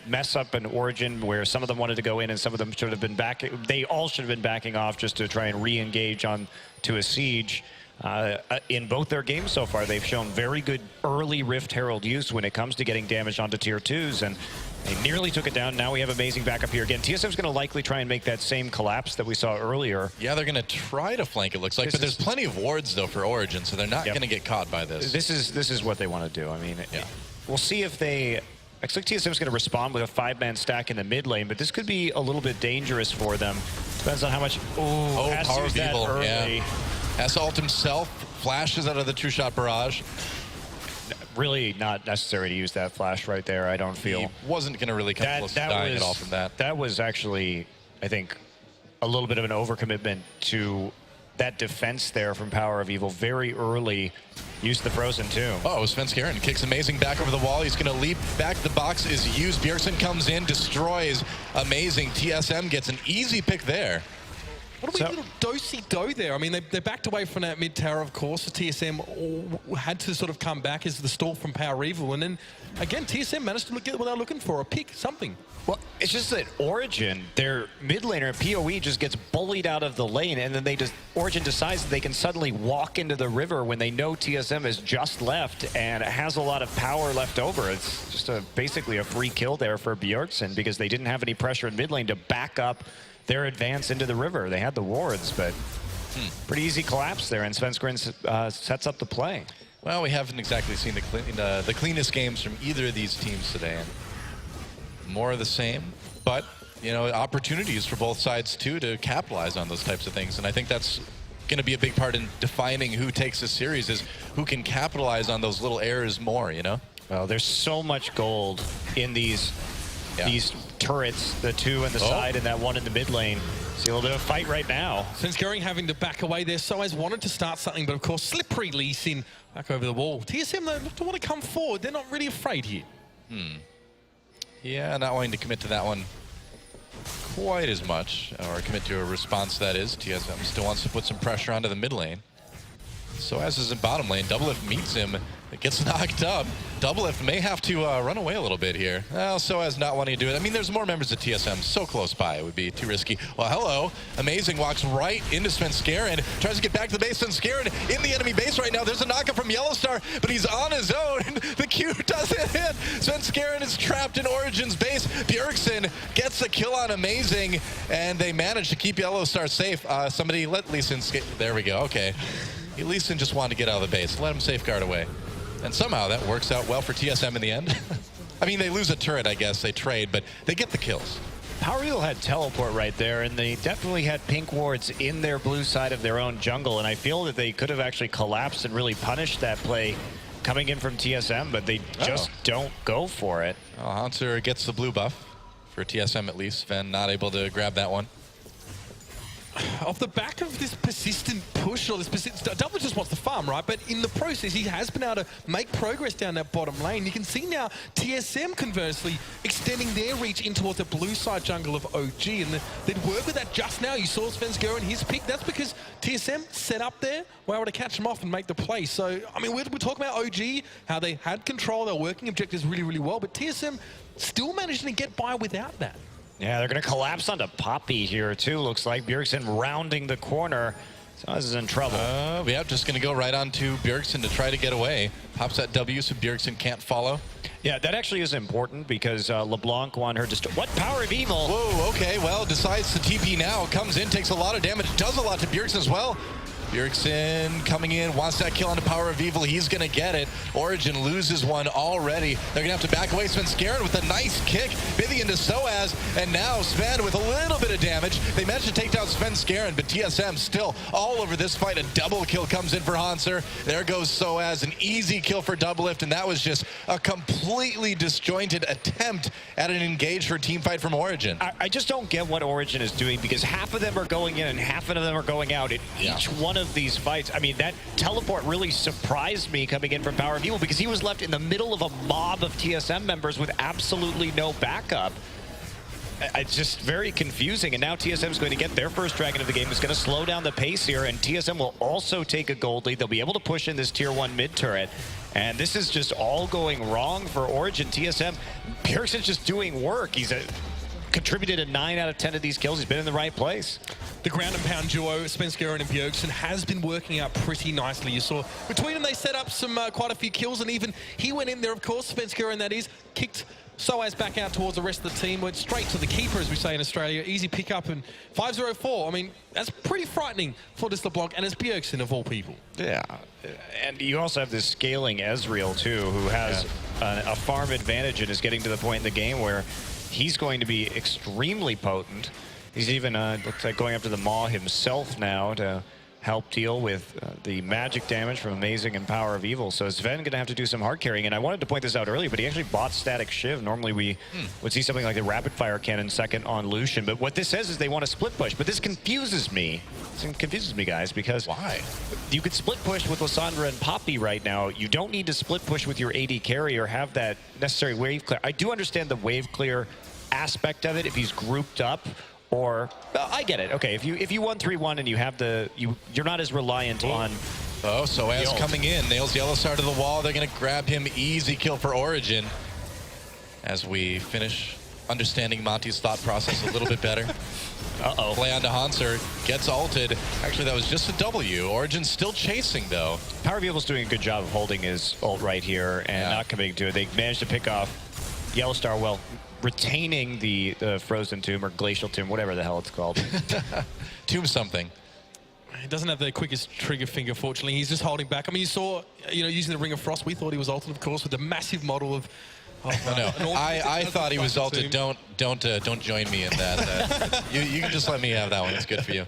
mess up in Origin where some of them wanted to go in and some of them should have been back, they all should have been backing off just to try and re-engage on to a siege. In both their games so far, they've shown very good early Rift Herald use when it comes to getting damage onto tier 2s, and they nearly took it down. Now we have amazing backup here. Again, TSM's going to likely try and make that same collapse that we saw earlier. Yeah, they're going to try to flank, it looks like, but there's plenty of wards, though, for Origin, so they're not going to get caught by this. This is what they want to do. I mean, we'll see if they... Looks like TSM's going to respond with a 5-man stack in the mid lane, but this could be a little bit dangerous for them. Depends on how much... Oh, Power of Evil, early. yeah. Has ult himself, flashes out of the two-shot barrage. really not necessary to use that flash right there, I don't feel. He wasn't going to really come close to dying at all from that. That was actually, I think, a little bit of an overcommitment to that defense there from Power of Evil. Very early, used the Frozen Tomb. Oh, Svenskeren kicks Amazing back over the wall. He's going to leap back. The box is used. Bjergsen comes in, destroys Amazing. TSM gets an easy pick there. What a wee little do-si-do there. I mean, they backed away from that mid-tower, of course. The TSM had to sort of come back as the stall from Power Evil. And then, again, TSM managed to get what they're looking for, a pick, something. Well, it's just that Origin, their mid laner, PoE, just gets bullied out of the lane, and then Origin decides that they can suddenly walk into the river when they know TSM has just left and has a lot of power left over. It's just basically a free kill there for Bjergsen because they didn't have any pressure in mid lane to back up their advance into the river. They had the wards, but pretty easy collapse there, and Svenskeren sets up the play. Well, we haven't exactly seen the cleanest games from either of these teams today. And more of the same, but, you know, opportunities for both sides, too, to capitalize on those types of things. And I think that's going to be a big part in defining who takes this series, is who can capitalize on those little errors more, you know? Well, there's so much gold in these turrets, the two on the side and that one in the mid lane. See a little bit of a fight right now. Svenskeren having to back away there. Soaz wanted to start something, but of course, slippery Lee Sin back over the wall. TSM, though, don't want to come forward. They're not really afraid here. Yeah, not wanting to commit to that one quite as much, or commit to a response, that is. TSM still wants to put some pressure onto the mid lane. Soaz is in bottom lane. Doublelift meets him. It gets knocked up. Doublelift may have to run away a little bit here. Well, Soaz not wanting to do it. I mean, there's more members of TSM so close by. It would be too risky. Well, hello. Amazing walks right into Svenskeren. Tries to get back to the base. Svenskeren in the enemy base right now. There's a knockup from Yellowstar, but he's on his own. The Q doesn't hit. Svenskeren is trapped in Origin's base. Bjergsen gets a kill on Amazing, and they manage to keep Yellowstar safe. Somebody let Lee Sin skate. There we go. Okay. Lee Sin just wanted to get out of the base. Let him safeguard away. And somehow that works out well for TSM in the end. I mean, they lose a turret, I guess. They trade, but they get the kills. Power Evil had teleport right there, and they definitely had pink wards in their blue side of their own jungle, and I feel that they could have actually collapsed and really punished that play coming in from TSM, but they just don't go for it. Well, Hunter gets the blue buff for TSM at least. Sven not able to grab that one. Off the back of this persistent push, or this persistent, Double just wants to farm, right? But in the process, he has been able to make progress down that bottom lane. You can see now TSM, conversely, extending their reach in towards the blue side jungle of OG, and they'd work with that just now. You saw Svenskeren his pick. That's because TSM set up there, were able to catch them off and make the play. So, I mean, we're talking about OG, how they had control, they're working objectives really, really well, but TSM still managing to get by without that. Yeah, they're going to collapse onto Poppy here, too, looks like. Bjergsen rounding the corner. Soaz is in trouble. Yeah, just going to go right on to Bjergsen to try to get away. Pops that W so Bjergsen can't follow. Yeah, that actually is important because LeBlanc won her to... What Power of Evil? Whoa, okay, well, decides to TP now. Comes in, takes a lot of damage, does a lot to Bjergsen as well. Bjergsen coming in, wants that kill on the Power of Evil. He's going to get it. Origin loses one already. They're going to have to back away. Svenskeren with a nice kick. Bivy into Soaz, and now Sven with a little bit of damage. They managed to take down Svenskeren, but TSM still all over this fight. A double kill comes in for Hanser. There goes Soaz, an easy kill for Doublelift, and that was just a completely disjointed attempt at an engage for a team fight from Origin. I just don't get what Origin is doing, because half of them are going in and half of them are going out in each one of these fights. I mean, that teleport really surprised me coming in from Power of Evil, because he was left in the middle of a mob of TSM members with absolutely no backup. It's just very confusing, and now TSM is going to get their first Dragon of the game. It's going to slow down the pace here, and TSM will also take a gold lead. They'll be able to push in this tier 1 mid turret, and this is just all going wrong for Origin. TSM, Bjergsen's just doing work. He's contributed to 9 out of 10 of these kills. He's been in the right place. The ground and pound duo, Svenskeren and Bjergsen, has been working out pretty nicely. You saw between them they set up some quite a few kills, and even he went in there, of course, Svenskeren that is, kicked Soaz back out towards the rest of the team, went straight to the keeper, as we say in Australia. Easy pickup, and 5-0-4. I mean, that's pretty frightening for this LeBlanc, and it's Bjergsen of all people. Yeah, and you also have this scaling Ezreal, too, who has a farm advantage and is getting to the point in the game where he's going to be extremely potent. He's even, looks like, going after the Maw himself now to help deal with the magic damage from Amazing and Power of Evil. So Sven going to have to do some hard carrying. And I wanted to point this out earlier, but he actually bought Static Shiv. Normally we would see something like the Rapid Fire Cannon second on Lucian. But what this says is they want to split push. But this confuses me. This confuses me, guys, because why? You could split push with Lissandra and Poppy right now. You don't need to split push with your AD carry or have that necessary wave clear. I do understand the wave clear aspect of it if he's grouped up. Or, I get it. Okay, if you 1-3-1 and you have you're not as reliant on. Oh, so as coming in, nails yellow side of the wall. They're going to grab him. Easy kill for Origin. As we finish understanding Monty's thought process a little bit better. Play onto Hanser, gets ulted. Actually, that was just a W. Origin's still chasing, though. Power of Evil's doing a good job of holding his ult right here and not committing to it. They managed to pick off Yellow Star, well, retaining the Frozen Tomb or Glacial Tomb, whatever the hell it's called. Tomb something. He doesn't have the quickest trigger finger, fortunately. He's just holding back. I mean, you saw, using the Ring of Frost, we thought he was ulted, of course, with the massive model of... I thought he was ulted. Don't join me in that. You can just let me have that one. It's good for you.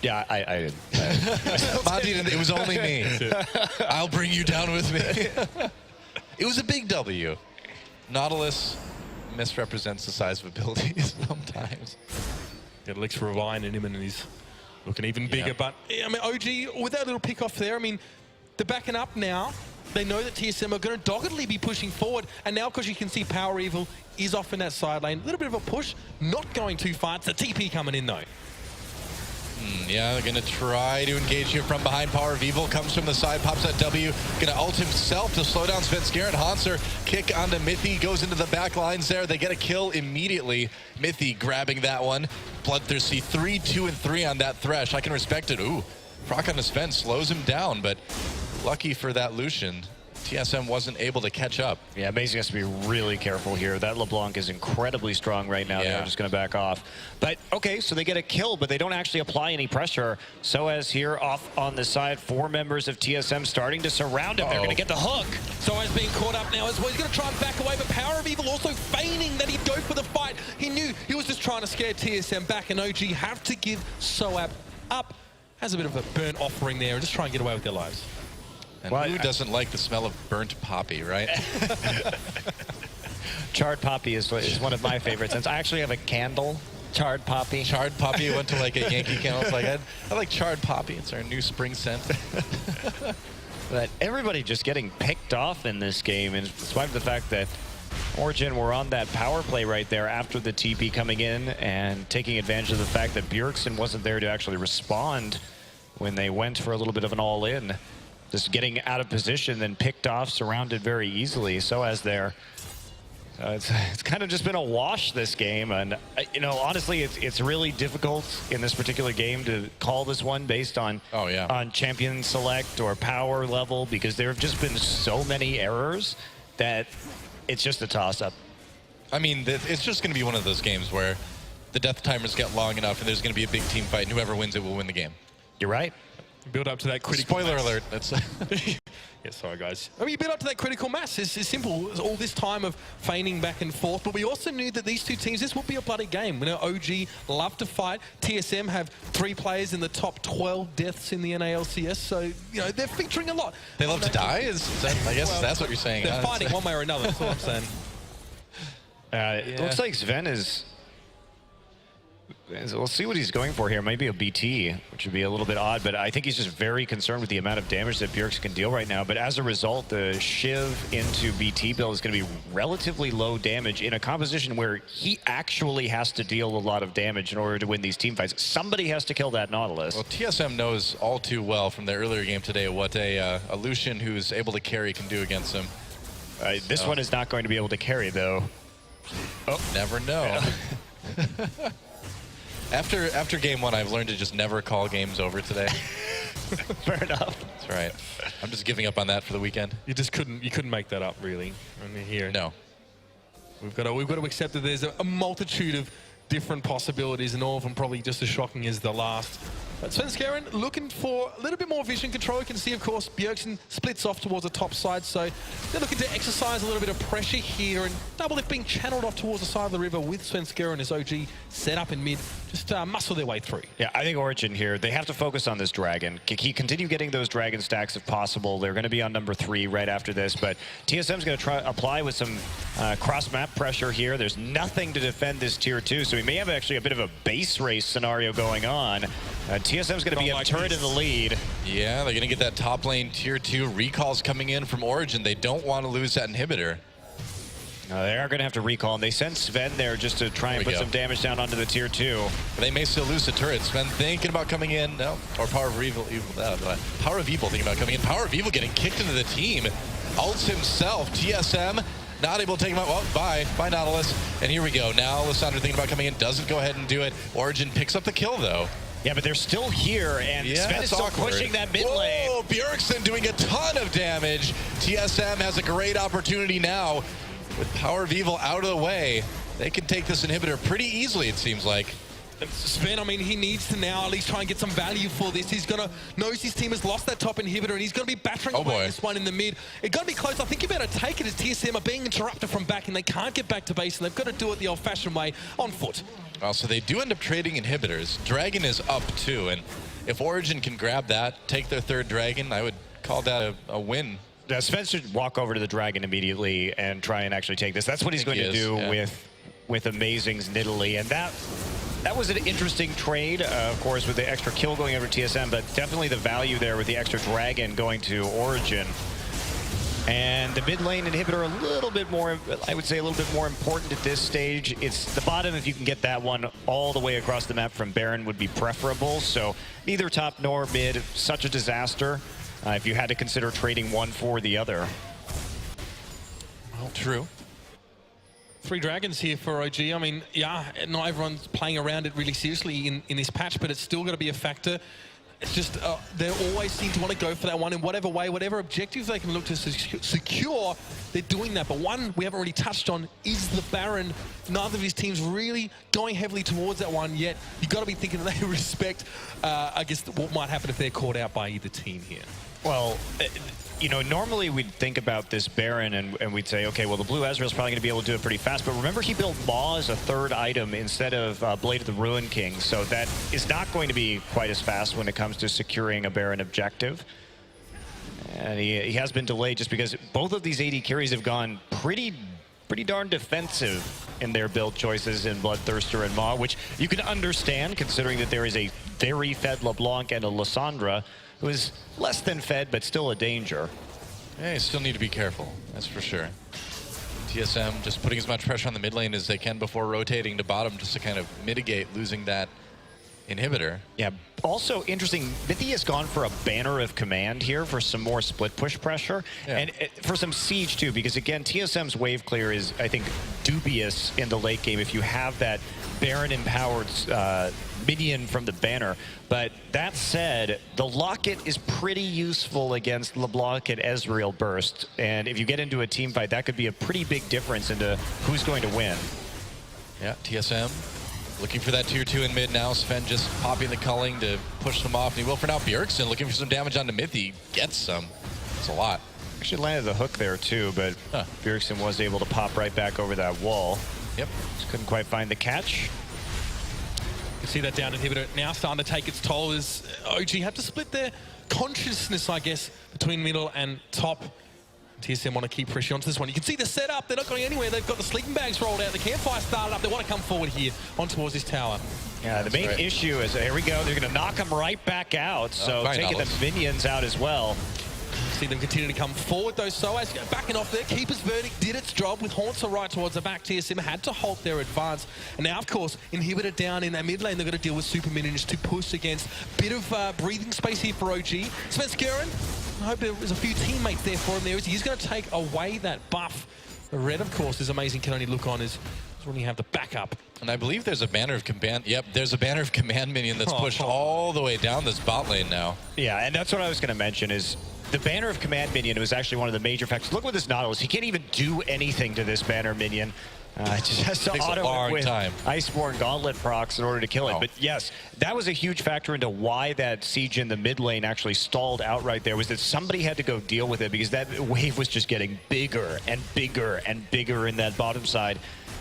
Yeah, I didn't. Monty didn't. It was only me. I'll bring you down with me. It was a big W. Nautilus misrepresents the size of abilities sometimes. Got Elixir Revive in him, and he's looking even bigger. But I mean, OG with that little pick off there. I mean, they're backing up now. They know that TSM are going to doggedly be pushing forward, and now because you can see Power Evil is off in that side lane, a little bit of a push, not going too far. It's the TP coming in though. Yeah, they're going to try to engage here from behind. Power of Evil comes from the side, pops that W. Going to ult himself to slow down Svenskeren. Hanser kick onto Mythy, goes into the back lines there. They get a kill immediately. Mythy grabbing that one. Bloodthirsty 3, 2, and 3 on that Thresh. I can respect it. Ooh, proc on the Sven slows him down, but lucky for that Lucian, TSM wasn't able to catch up. Yeah, Amazing has to be really careful here. That LeBlanc is incredibly strong right now. They're just going to back off. But, okay, so they get a kill, but they don't actually apply any pressure. So as here off on the side, 4 members of TSM starting to surround him. They're going to get the hook. So as being caught up now as well. He's going to try and back away, but Power of Evil also feigning that he'd go for the fight. He knew he was just trying to scare TSM back, and OG have to give Soap up. Has a bit of a burnt offering there and just try and get away with their lives. And who doesn't like the smell of burnt poppy, right? Charred poppy is one of my favorite scents. I actually have a candle, charred poppy. Charred poppy went to like a Yankee candle. It's like, I like charred poppy. It's our new spring scent. But everybody just getting picked off in this game, in spite of the fact that Origin were on that power play right there after the TP coming in and taking advantage of the fact that Bjergsen wasn't there to actually respond when they went for a little bit of an all-in. Just getting out of position, then picked off, surrounded very easily. So as there, it's kind of just been a wash this game. And, honestly, it's really difficult in this particular game to call this one based on, on champion select or power level, because there have just been so many errors that it's just a toss-up. I mean, it's just going to be one of those games where the death timers get long enough and there's going to be a big team fight, and whoever wins it will win the game. You're right. Build up to that critical Spoiler mass. alert. That's yeah, sorry guys. I mean, you build up to that critical mass. It's simple. All this time of feigning back and forth, but we also knew that these two teams, this would be a bloody game. We know OG love to fight. TSM have 3 players in the top 12 deaths in the NALCS, so they're featuring a lot. They love to die. I guess that's what you're saying. They're fighting one way or another. That's what I'm saying. It looks like Sven is. We'll see what he's going for here. Maybe a BT, which would be a little bit odd, but I think he's just very concerned with the amount of damage that Bjergsen can deal right now. But as a result, the Shiv into BT build is going to be relatively low damage in a composition where he actually has to deal a lot of damage in order to win these team fights. Somebody has to kill that Nautilus. Well, TSM knows all too well from their earlier game today what a Lucian who's able to carry can do against him. This one is not going to be able to carry, though. Oh, never know. Yeah. After game 1, I've learned to just never call games over today. Fair enough. That's right. I'm just giving up on that for the weekend. You couldn't make that up, really. I mean, here. No. We've got to accept that there's a multitude of different possibilities, and all of them probably just as shocking as the last. But Svenskeren looking for a little bit more vision control. You can see, of course, Bjergsen splits off towards the top side, so they're looking to exercise a little bit of pressure here, and Doublelift being channeled off towards the side of the river with Svenskeren as OG set up in mid, just muscle their way through. Yeah, I think Origin here, they have to focus on this dragon. Continue getting those dragon stacks if possible. They're going to be on number 3 right after this, but TSM's going to try apply with some cross-map pressure here. There's nothing to defend this tier 2, so we may have actually a bit of a base race scenario going on. TSM's going to be a turret in the lead. Yeah, they're going to get that top lane tier 2 recalls coming in from Origin. They don't want to lose that inhibitor. They are going to have to recall, and they send Sven there just to try and put some damage down onto the tier 2. But they may still lose the turret. Sven thinking about coming in. No, or Power of Evil Power of Evil thinking about coming in. Power of Evil getting kicked into the team. Ults himself. TSM not able to take him out. Well, bye Nautilus. And here we go. Now Lissandra thinking about coming in. Doesn't go ahead and do it. Origin picks up the kill, though. Yeah, but they're still here, and Sven is still pushing that mid lane. Whoa, Bjergsen doing a ton of damage. TSM has a great opportunity now. With Power of Evil out of the way, they can take this inhibitor pretty easily, it seems like. Sven, I mean, he needs to now at least try and get some value for this. He's going to knows his team has lost that top inhibitor, and he's going to be battering away this one in the mid. It's going to be close. I think you better take it as TSM are being interrupted from back, and they can't get back to base, and they've got to do it the old-fashioned way, on foot. Well, so they do end up trading inhibitors. Dragon is up, too, and if Origin can grab that, take their 3rd Dragon, I would call that a win. Sven should walk over to the dragon immediately and try and actually take this. That's what he's going to do with Amazing's Nidalee, and that was an interesting trade, of course, with the extra kill going over TSM, but definitely the value there with the extra dragon going to Origin. And the mid lane inhibitor a little bit more, I would say a little bit more important at this stage. It's the bottom, if you can get that one all the way across the map from Baron would be preferable. So neither top nor mid, such a disaster. If you had to consider trading one for the other. Well, true. 3 dragons here for OG. I mean, yeah, not everyone's playing around it really seriously in this patch, but it's still got to be a factor. It's just they always seem to want to go for that one in whatever way, whatever objective they can look to secure, they're doing that. But one we haven't really touched on is the Baron. Neither of his teams really going heavily towards that one yet. You've got to be thinking that they respect, I guess, what might happen if they're caught out by either team here. Well, you know, normally we'd think about this Baron and we'd say, okay, well, the blue Ezreal's probably going to be able to do it pretty fast. But remember, he built Maw as a 3rd item instead of Blade of the Ruin King. So that is not going to be quite as fast when it comes to securing a Baron objective. And he has been delayed just because both of these AD carries have gone pretty darn defensive in their build choices in Bloodthirster and Maw, which you can understand considering that there is a very fed LeBlanc and a Lissandra who is less than fed, but still a danger. Yeah, you still need to be careful, that's for sure. TSM just putting as much pressure on the mid lane as they can before rotating to bottom just to kind of mitigate losing that inhibitor. Yeah, also interesting, Mithy has gone for a Banner of Command here for some more split push pressure. Yeah. And for some siege too, because again, TSM's wave clear is, I think, dubious in the late game if you have that Baron empowered minion from the Banner. But that said, the Locket is pretty useful against LeBlanc and Ezreal burst. And if you get into a team fight, that could be a pretty big difference into who's going to win. Yeah, TSM looking for that tier 2 in mid now. Sven just popping the culling to push them off. And he will for now. Bjergsen looking for some damage onto Mithy. Gets some. It's a lot. Actually landed the hook there too, but Bjergsen was able to pop right back over that wall. Yep. Just couldn't quite find the catch. You can see that down inhibitor now starting to take its toll as OG have to split their consciousness, I guess, between middle and top. TSM want to keep pressure onto this one. You can see the setup. They're not going anywhere. They've got the sleeping bags rolled out. The campfire started up. They want to come forward here on towards this tower. Yeah, the main issue is, here we go. They're going to knock them right back out. So taking the minions out as well. See them continue to come forward, though. Soaz backing off there. Keeper's Verdict did its job with Haunter right towards the back. TSM had to halt their advance. And now, of course, Inhibitor down in that mid lane. They're going to deal with super minions to push against. Bit of breathing space here for OG. Svenskeren, I hope there was a few teammates there for him there. He's going to take away that buff. The red, of course, is amazing. Can only look on is when you have the backup. And I believe there's a Banner of Command. Yep, there's a Banner of Command minion that's pushed all the way down this bot lane now. Yeah, and that's what I was going to mention is the Banner of Command minion was actually one of the major factors. Look at this Nautilus. He can't even do anything to this Banner minion. Just has to Takes a auto long it with time. Iceborne Gauntlet procs in order to kill it. Oh. But yes, that was a huge factor into why that siege in the mid lane actually stalled out right there, was that somebody had to go deal with it, because that wave was just getting bigger and bigger and bigger in that bottom side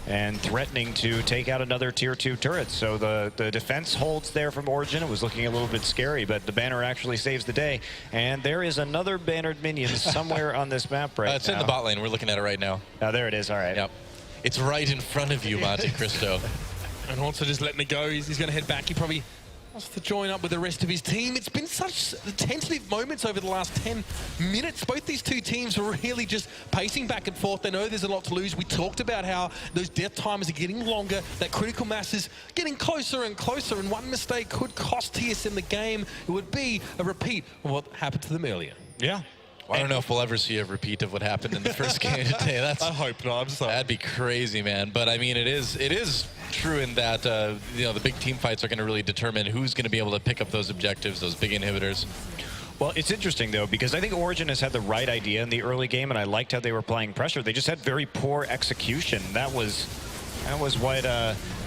and threatening to take out another tier 2 turret. So the defense holds there from Origin. It was looking a little bit scary, but the banner actually saves the day. And there is another bannered minion somewhere on this map right now. It's in the bot lane. We're looking at it right now. Oh, there it is. All right. Yep. It's right in front of you, Monte Cristo. And also just letting it go. He's going to head back. He probably wants to join up with the rest of his team. It's been such tentative moments over the last 10 minutes. Both these two teams are really just pacing back and forth. They know there's a lot to lose. We talked about how those death timers are getting longer. That critical mass is getting closer and closer. And one mistake could cost TSM the game. It would be a repeat of what happened to them earlier. Yeah. Well, I don't know if we'll ever see a repeat of what happened in the first game today. I hope not. That'd be crazy, man. But I mean, it is true in that you know, the big team fights are going to really determine who's going to be able to pick up those objectives, those big inhibitors. Well, it's interesting, though, because I think Origin has had the right idea in the early game, and I liked how they were playing pressure. They just had very poor execution. That was what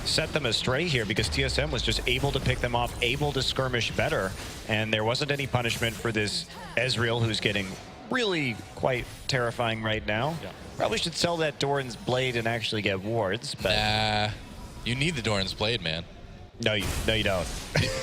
set them astray here, because TSM was just able to pick them off, able to skirmish better, and there wasn't any punishment for this Ezreal, who's getting really quite terrifying right now. Yeah. Probably should sell that Doran's Blade and actually get wards, but... Nah, you need the Doran's Blade, man. No, you don't.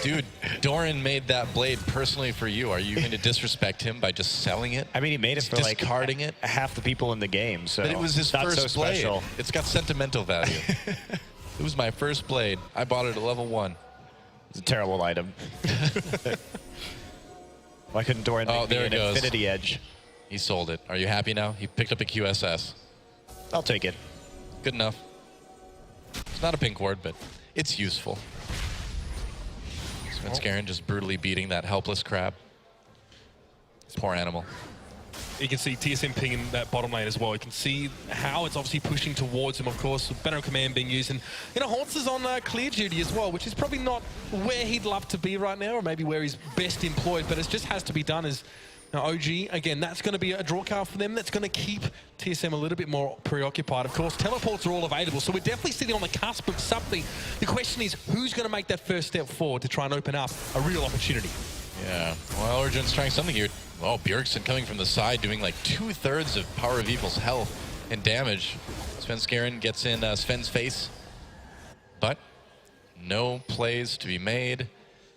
Dude, Doran made that blade personally for you. Are you going to disrespect him by just selling it? I mean, he made it for like discarding it. Half the people in the game, so but it was his not first so blade. special. It's got sentimental value. It was my first blade. I bought it at level 1. It's a terrible item. Why couldn't Doran make me an Infinity Edge? He sold it. Are you happy now? He picked up a QSS. I'll take it. Good enough. It's not a pink ward, but it's useful. Svenskeren just brutally beating that helpless crab. Poor animal. You can see TSM pinging that bottom lane as well. You can see how it's obviously pushing towards him, of course. Banner of Command being used. And, you know, Haunts is on clear duty as well, which is probably not where he'd love to be right now, or maybe where he's best employed, but it just has to be done as OG. Again, that's going to be a draw card for them. That's going to keep TSM a little bit more preoccupied. Of course, teleports are all available, so we're definitely sitting on the cusp of something. The question is, who's going to make that first step forward to try and open up a real opportunity? Yeah, well, Origin's trying something here. Oh, Bjergsen coming from the side, doing like 2/3 of Power of Evil's health and damage. Svenskeren gets in Sven's face, but no plays to be made.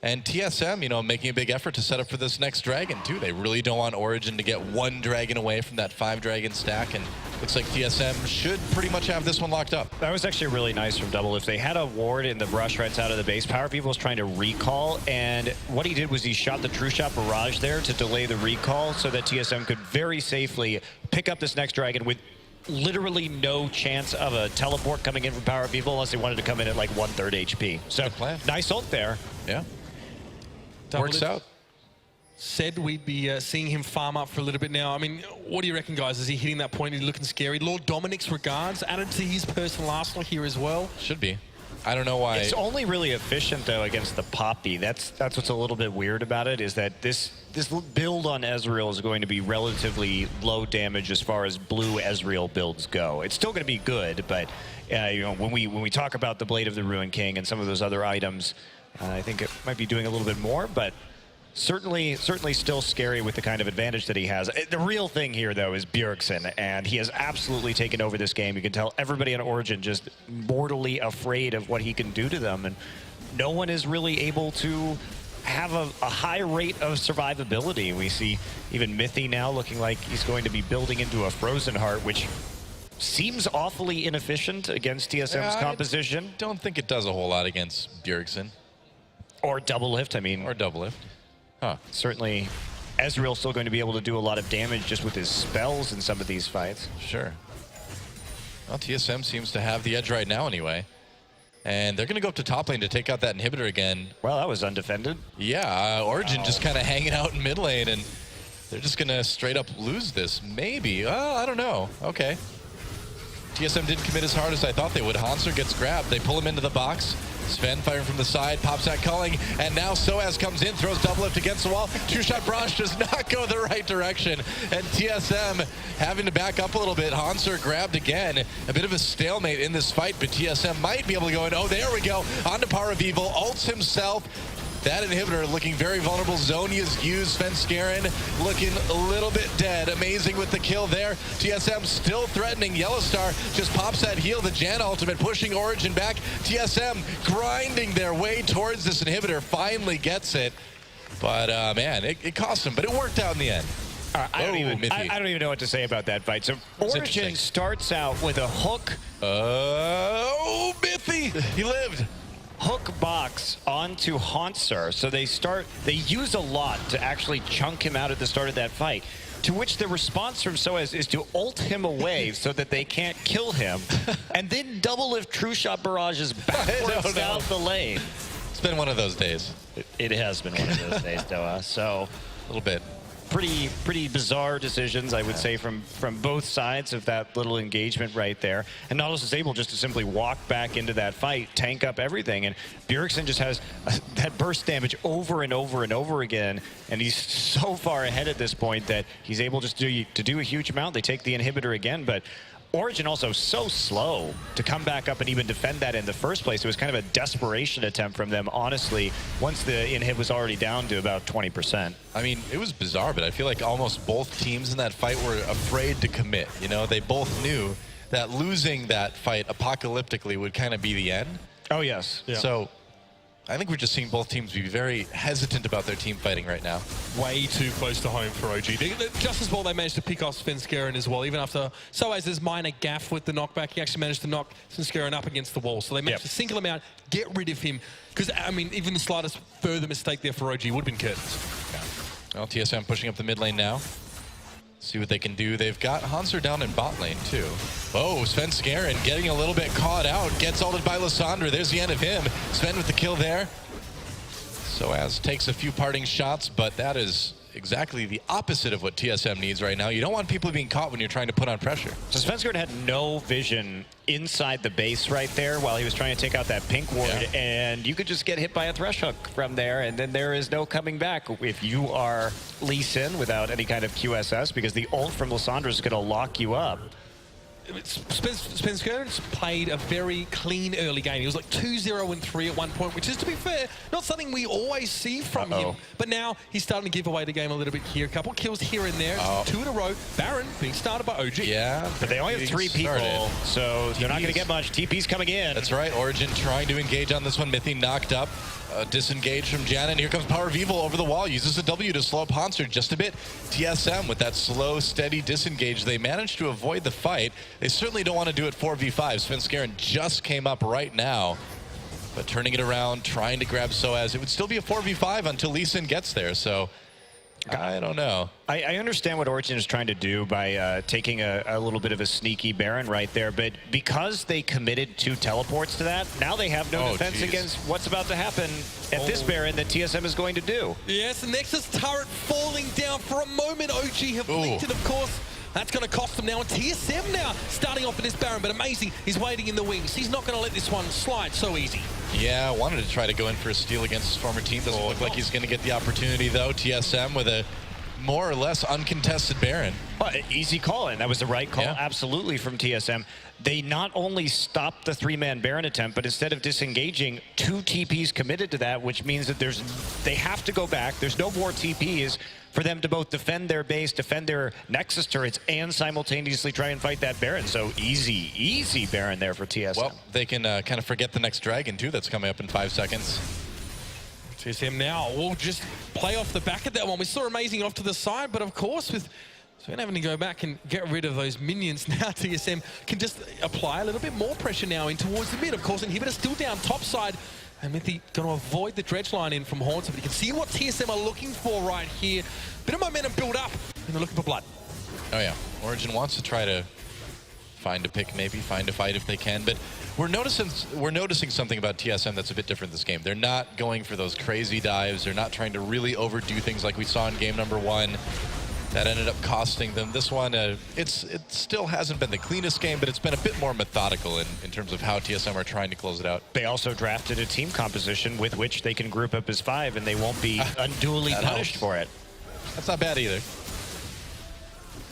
And TSM, you know, making a big effort to set up for this next dragon, too. They really don't want Origin to get one dragon away from that 5-dragon stack, and looks like TSM should pretty much have this one locked up. That was actually really nice from Double. If they had a ward in the brush right side of the base, Power of Evil was trying to recall, and what he did was he shot the True Shot Barrage there to delay the recall so that TSM could very safely pick up this next dragon with literally no chance of a teleport coming in from Power of Evil unless they wanted to come in at like 1/3 HP. So nice ult there. Yeah. Works out. Said we'd be seeing him farm up for a little bit now. I mean, what do you reckon, guys? Is he hitting that point? Is he looking scary? Lord Dominic's regards added to his personal arsenal here as well. Should be. I don't know why. It's only really efficient, though, against the Poppy. That's what's a little bit weird about it, is that this build on Ezreal is going to be relatively low damage as far as blue Ezreal builds go. It's still going to be good, but you know, when we talk about the Blade of the Ruined King and some of those other items, I think it might be doing a little bit more, but certainly still scary with the kind of advantage that he has. The real thing here, though, is Bjergsen, and he has absolutely taken over this game. You can tell everybody on Origin just mortally afraid of what he can do to them, and no one is really able to have a high rate of survivability. We see even Mythy now looking like he's going to be building into a Frozen Heart, which seems awfully inefficient against TSM's composition. I don't think it does a whole lot against Bjergsen. Or Double Lift, I mean. Or Double Lift. Huh. Certainly, Ezreal's still going to be able to do a lot of damage just with his spells in some of these fights. Sure. Well, TSM seems to have the edge right now anyway. And they're going to go up to top lane to take out that inhibitor again. Well, that was undefended. Yeah, Origin just kind of hanging out in mid lane, and they're just going to straight up lose this. Maybe. I don't know. Okay. TSM didn't commit as hard as I thought they would. Hanser gets grabbed. They pull him into the box. Sven firing from the side, pops that culling, and now Soaz comes in, throws double lift against the wall. Two-shot barrage does not go the right direction, and TSM having to back up a little bit. Hanser grabbed again. A bit of a stalemate in this fight, but TSM might be able to go in. Oh, there we go. On to Power of Evil, ults himself. That inhibitor looking very vulnerable. Zonia's used. Svenskeren looking a little bit dead. Amazing with the kill there. TSM still threatening. Yellowstar just pops that heal. The Jan ultimate pushing Origin back. TSM grinding their way towards this inhibitor. Finally gets it. But man, it cost him, but it worked out in the end. I don't even know what to say about that fight. So Origin starts out with a hook. Oh, Mithy, he lived. Hook box onto Hanser. So they use a lot to actually chunk him out at the start of that fight. To which the response from Soaz is to ult him away so that they can't kill him. And then double lift true shot barrages backwards down the lane. It's been one of those days. It has been one of those days, Doa. So a little bit. Pretty bizarre decisions, I would say, from both sides of that little engagement right there. And Nautilus is able just to simply walk back into that fight, tank up everything, and Bjergsen just has that burst damage over and over and over again, and he's so far ahead at this point that he's able just to do a huge amount. They take the inhibitor again, but Origin also so slow to come back up and even defend that in the first place. It was kind of a desperation attempt from them, honestly, once the inhib was already down to about 20%. I mean, it was bizarre, but I feel like almost both teams in that fight were afraid to commit. You know, they both knew that losing that fight apocalyptically would kind of be the end. Oh, yes. Yeah. So I think we're just seeing both teams be very hesitant about their team fighting right now. Way too close to home for OG. Just as well, they managed to pick off Svenskeren as well, even after Soaz's minor gaff with the knockback. He actually managed to knock Svenskeren up against the wall. So they managed to single him out, get rid of him. Because, I mean, even the slightest further mistake there for OG would have been curtains. Well, TSM pushing up the mid lane now. See what they can do. They've got Hanser down in bot lane, too. Oh, Svenskeren getting a little bit caught out. Gets ulted by Lissandra. There's the end of him. Sven with the kill there. Soaz takes a few parting shots, but that is exactly the opposite of what TSM needs right now. You don't want people being caught when you're trying to put on pressure. So Svenskeren had no vision inside the base right there while he was trying to take out that pink ward, and you could just get hit by a thresh hook from there, and then there is no coming back if you are Lee Sin without any kind of QSS, because the ult from Lissandra is going to lock you up. Svenskeren played a very clean early game. He was like 2-0-3 at one point, which is, to be fair, not something we always see from him. But now he's starting to give away the game a little bit here. A couple kills here and there. 2 in a row. Baron being started by OG. Yeah. But they only have 3 people, so they're not going to get much. TP's coming in. That's right. Origin trying to engage on this one. Mithy knocked up. Disengaged from Jan, and here comes Power of Evil over the wall. Uses a W to slow up Hanser just a bit. TSM with that slow, steady disengage. They managed to avoid the fight. They certainly don't want to do it 4v5. Svenskeren just came up right now. But turning it around, trying to grab Soaz. It would still be a 4v5 until Lee Sin gets there, so I don't know. I understand what Origin is trying to do by taking a little bit of a sneaky Baron right there, but because they committed 2 teleports to that, now they have no defense against what's about to happen at this Baron that TSM is going to do. Yes, the Nexus turret falling down for a moment. OG have blinked it, of course. That's going to cost them now. And TSM now starting off in this Baron, but amazing. He's waiting in the wings. He's not going to let this one slide so easy. Yeah, wanted to try to go in for a steal against his former team. Doesn't look like he's going to get the opportunity, though. TSM with a more or less uncontested Baron. Well, easy call, and that was the right call, absolutely, from TSM. They not only stopped the 3-man Baron attempt, but instead of disengaging, 2 TPs committed to that, which means that they have to go back. There's no more TPs for them to both defend their base, defend their Nexus turrets, and simultaneously try and fight that Baron. So easy Baron there for TSM. Well, they can kind of forget the next Dragon, too, that's coming up in 5 seconds. TSM now will just play off the back of that one. We saw amazing off to the side, but of course with Sven having to go back and get rid of those minions, now TSM can just apply a little bit more pressure now in towards the mid. Of course, Inhibitor still down top side. And Mithy going to avoid the dredge line in from Haunter, but you can see what TSM are looking for right here. Bit of momentum build up, and they're looking for blood. Oh yeah, Origin wants to try to find a pick, maybe find a fight if they can, but we're noticing something about TSM that's a bit different this game. They're not going for those crazy dives. They're not trying to really overdo things like we saw in game number 1. That ended up costing them. This one, it still hasn't been the cleanest game, but it's been a bit more methodical in terms of how TSM are trying to close it out. They also drafted a team composition with which they can group up as 5, and they won't be unduly punished for it. That's not bad either.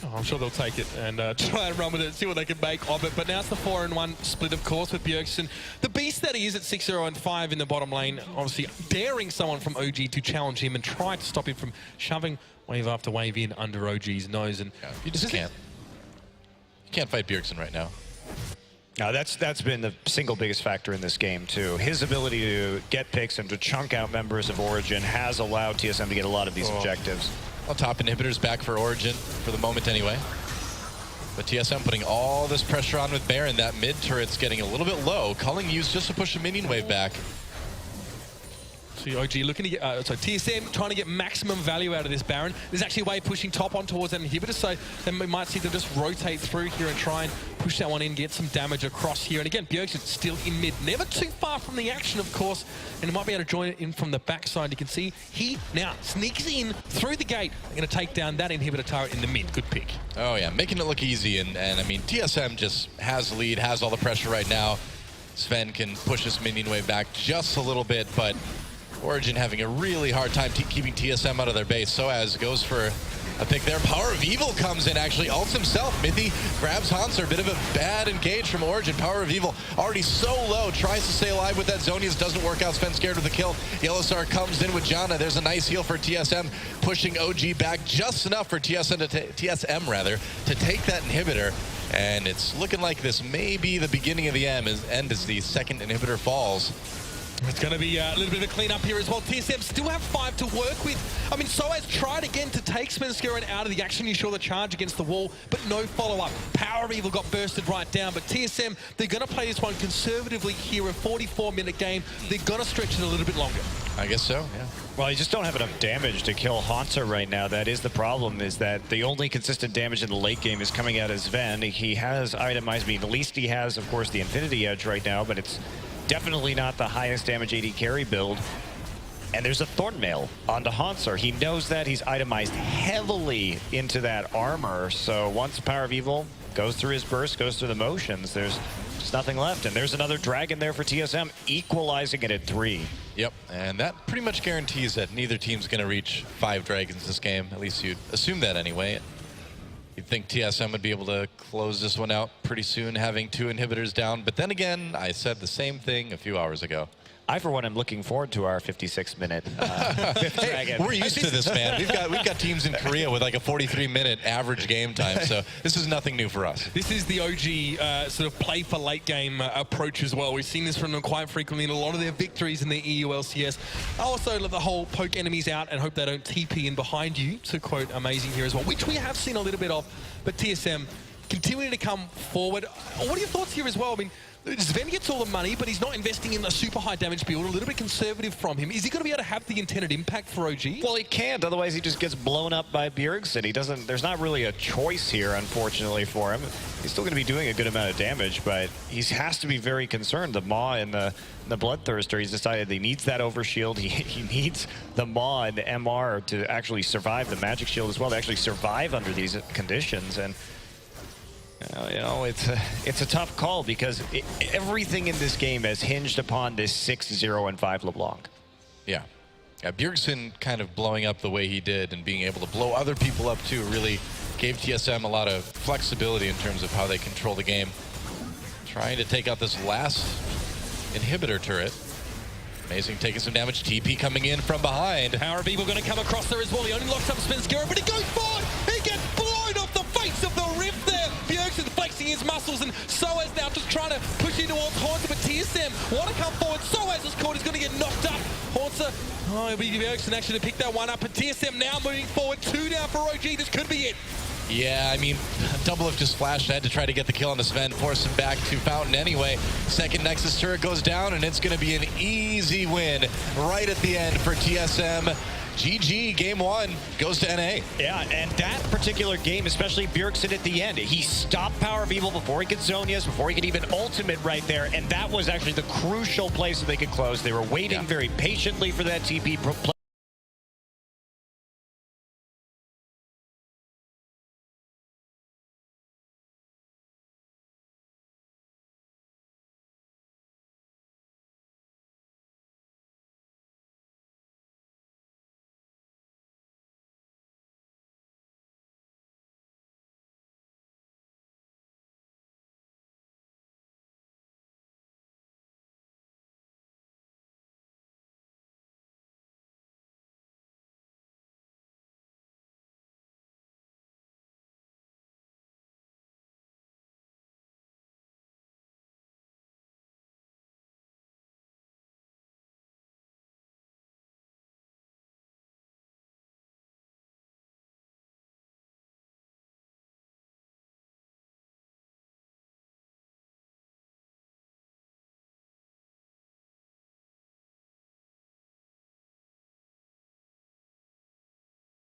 Oh, I'm sure they'll take it and try and run with it, see what they can make of it. But now it's the 4-1 split, of course, with Bjergsen. The beast that he is at 6-0 and 5 in the bottom lane, obviously daring someone from OG to challenge him and try to stop him from shoving wave after wave in under OG's nose. And yeah, you just can't. You can't fight Bjergsen right now. No, that's been the single biggest factor in this game, too. His ability to get picks and to chunk out members of Origin has allowed TSM to get a lot of these objectives. Well, top inhibitors back for Origin, for the moment anyway. But TSM putting all this pressure on with Baron. That mid turret's getting a little bit low. Culling used just to push a minion wave back. So OG looking to get, TSM trying to get maximum value out of this Baron. There's actually a way of pushing top on towards that inhibitor, so then we might see them just rotate through here and try and push that one in, get some damage across here. And again, Bjergsen still in mid, never too far from the action, of course, and he might be able to join it in from the backside. You can see he now sneaks in through the gate. They're going to take down that inhibitor turret in the mid. Good pick. Oh yeah, making it look easy, and I mean, TSM just has the lead, has all the pressure right now. Sven can push his minion wave back just a little bit, but Origin having a really hard time keeping TSM out of their base. Soaz goes for a pick there. Power of Evil comes in, actually ults himself. Mithy grabs Hanser. A bit of a bad engage from Origin. Power of Evil already so low. Tries to stay alive with that Zonius. Doesn't work out. Sven scared with the kill. Yellowstar comes in with Janna. There's a nice heal for TSM. Pushing OG back just enough for TSM to take that inhibitor. And it's looking like this may be the beginning of the end as the second inhibitor falls. It's going to be a little bit of a clean up here as well. TSM still have 5 to work with. I mean, Soaz tried again to take Svenskeren out of the action. You saw the charge against the wall, but no follow-up. Power of Evil got bursted right down, but TSM, they're going to play this one conservatively here. A 44-minute game. They're going to stretch it a little bit longer. I guess so, yeah. Well, you just don't have enough damage to kill Hanser right now. That is the problem, is that the only consistent damage in the late game is coming out as Sven. He has itemized, the least he has, of course, the Infinity Edge right now, but it's definitely not the highest damage AD carry build. And there's a Thornmail onto Hanser. He knows that. He's itemized heavily into that armor. So once Power of Evil goes through his burst, goes through the motions, there's just nothing left. And there's another Dragon there for TSM, equalizing it at 3. Yep, and that pretty much guarantees that neither team's going to reach 5 Dragons this game. At least you'd assume that anyway. You'd think TSM would be able to close this one out pretty soon, having 2 inhibitors down. But then again, I said the same thing a few hours ago. I, for one, am looking forward to our 56-minute fifth Dragon. We're used to this, man. We've got teams in Korea with like a 43-minute average game time, so this is nothing new for us. This is the OG sort of play for late game approach as well. We've seen this from them quite frequently in a lot of their victories in the EU LCS. I also love the whole poke enemies out and hope they don't TP in behind you, to quote Amazing here as well, which we have seen a little bit of, but TSM continuing to come forward. What are your thoughts here as well? I mean, Sven gets all the money, but he's not investing in a super high damage build, a little bit conservative from him. Is he going to be able to have the intended impact for OG? Well, he can't, otherwise he just gets blown up by Bjergsen. He doesn't, there's not really a choice here, unfortunately, for him. He's still going to be doing a good amount of damage, but he has to be very concerned. The Maw and the Bloodthirster, he's decided he needs that overshield. He needs the Maw and the MR to actually survive the Magic Shield as well, to actually survive under these conditions. And you know, it's a tough call because everything in this game has hinged upon this 6-0 and 5 LeBlanc. Yeah. Bjergsen kind of blowing up the way he did and being able to blow other people up too really gave TSM a lot of flexibility in terms of how they control the game. Trying to take out this last inhibitor turret. Amazing, taking some damage. TP coming in from behind. Power of Evil going to come across there as well. He only locks up Svenskeren, but he goes forward. He gets blown off the face of the rift there. Bjergsen's flexing his muscles, and Soaz now just trying to push in towards Hanser, but TSM want to come forward. Soaz is caught. He's going to get knocked up. Hanser, it'll be Bjergsen actually to pick that one up, but TSM now moving forward. 2 down for OG. This could be it. Yeah, I mean, Doublelift just flashed ahead to try to get the kill on the Sven, force him back to Fountain anyway. Second Nexus turret goes down, and it's going to be an easy win right at the end for TSM. GG, game 1 goes to NA. Yeah, and that particular game, especially Bjergsen at the end, he stopped Power of Evil before he could Zonius, before he could even ultimate right there, and that was actually the crucial place that they could close. They were waiting very patiently for that TP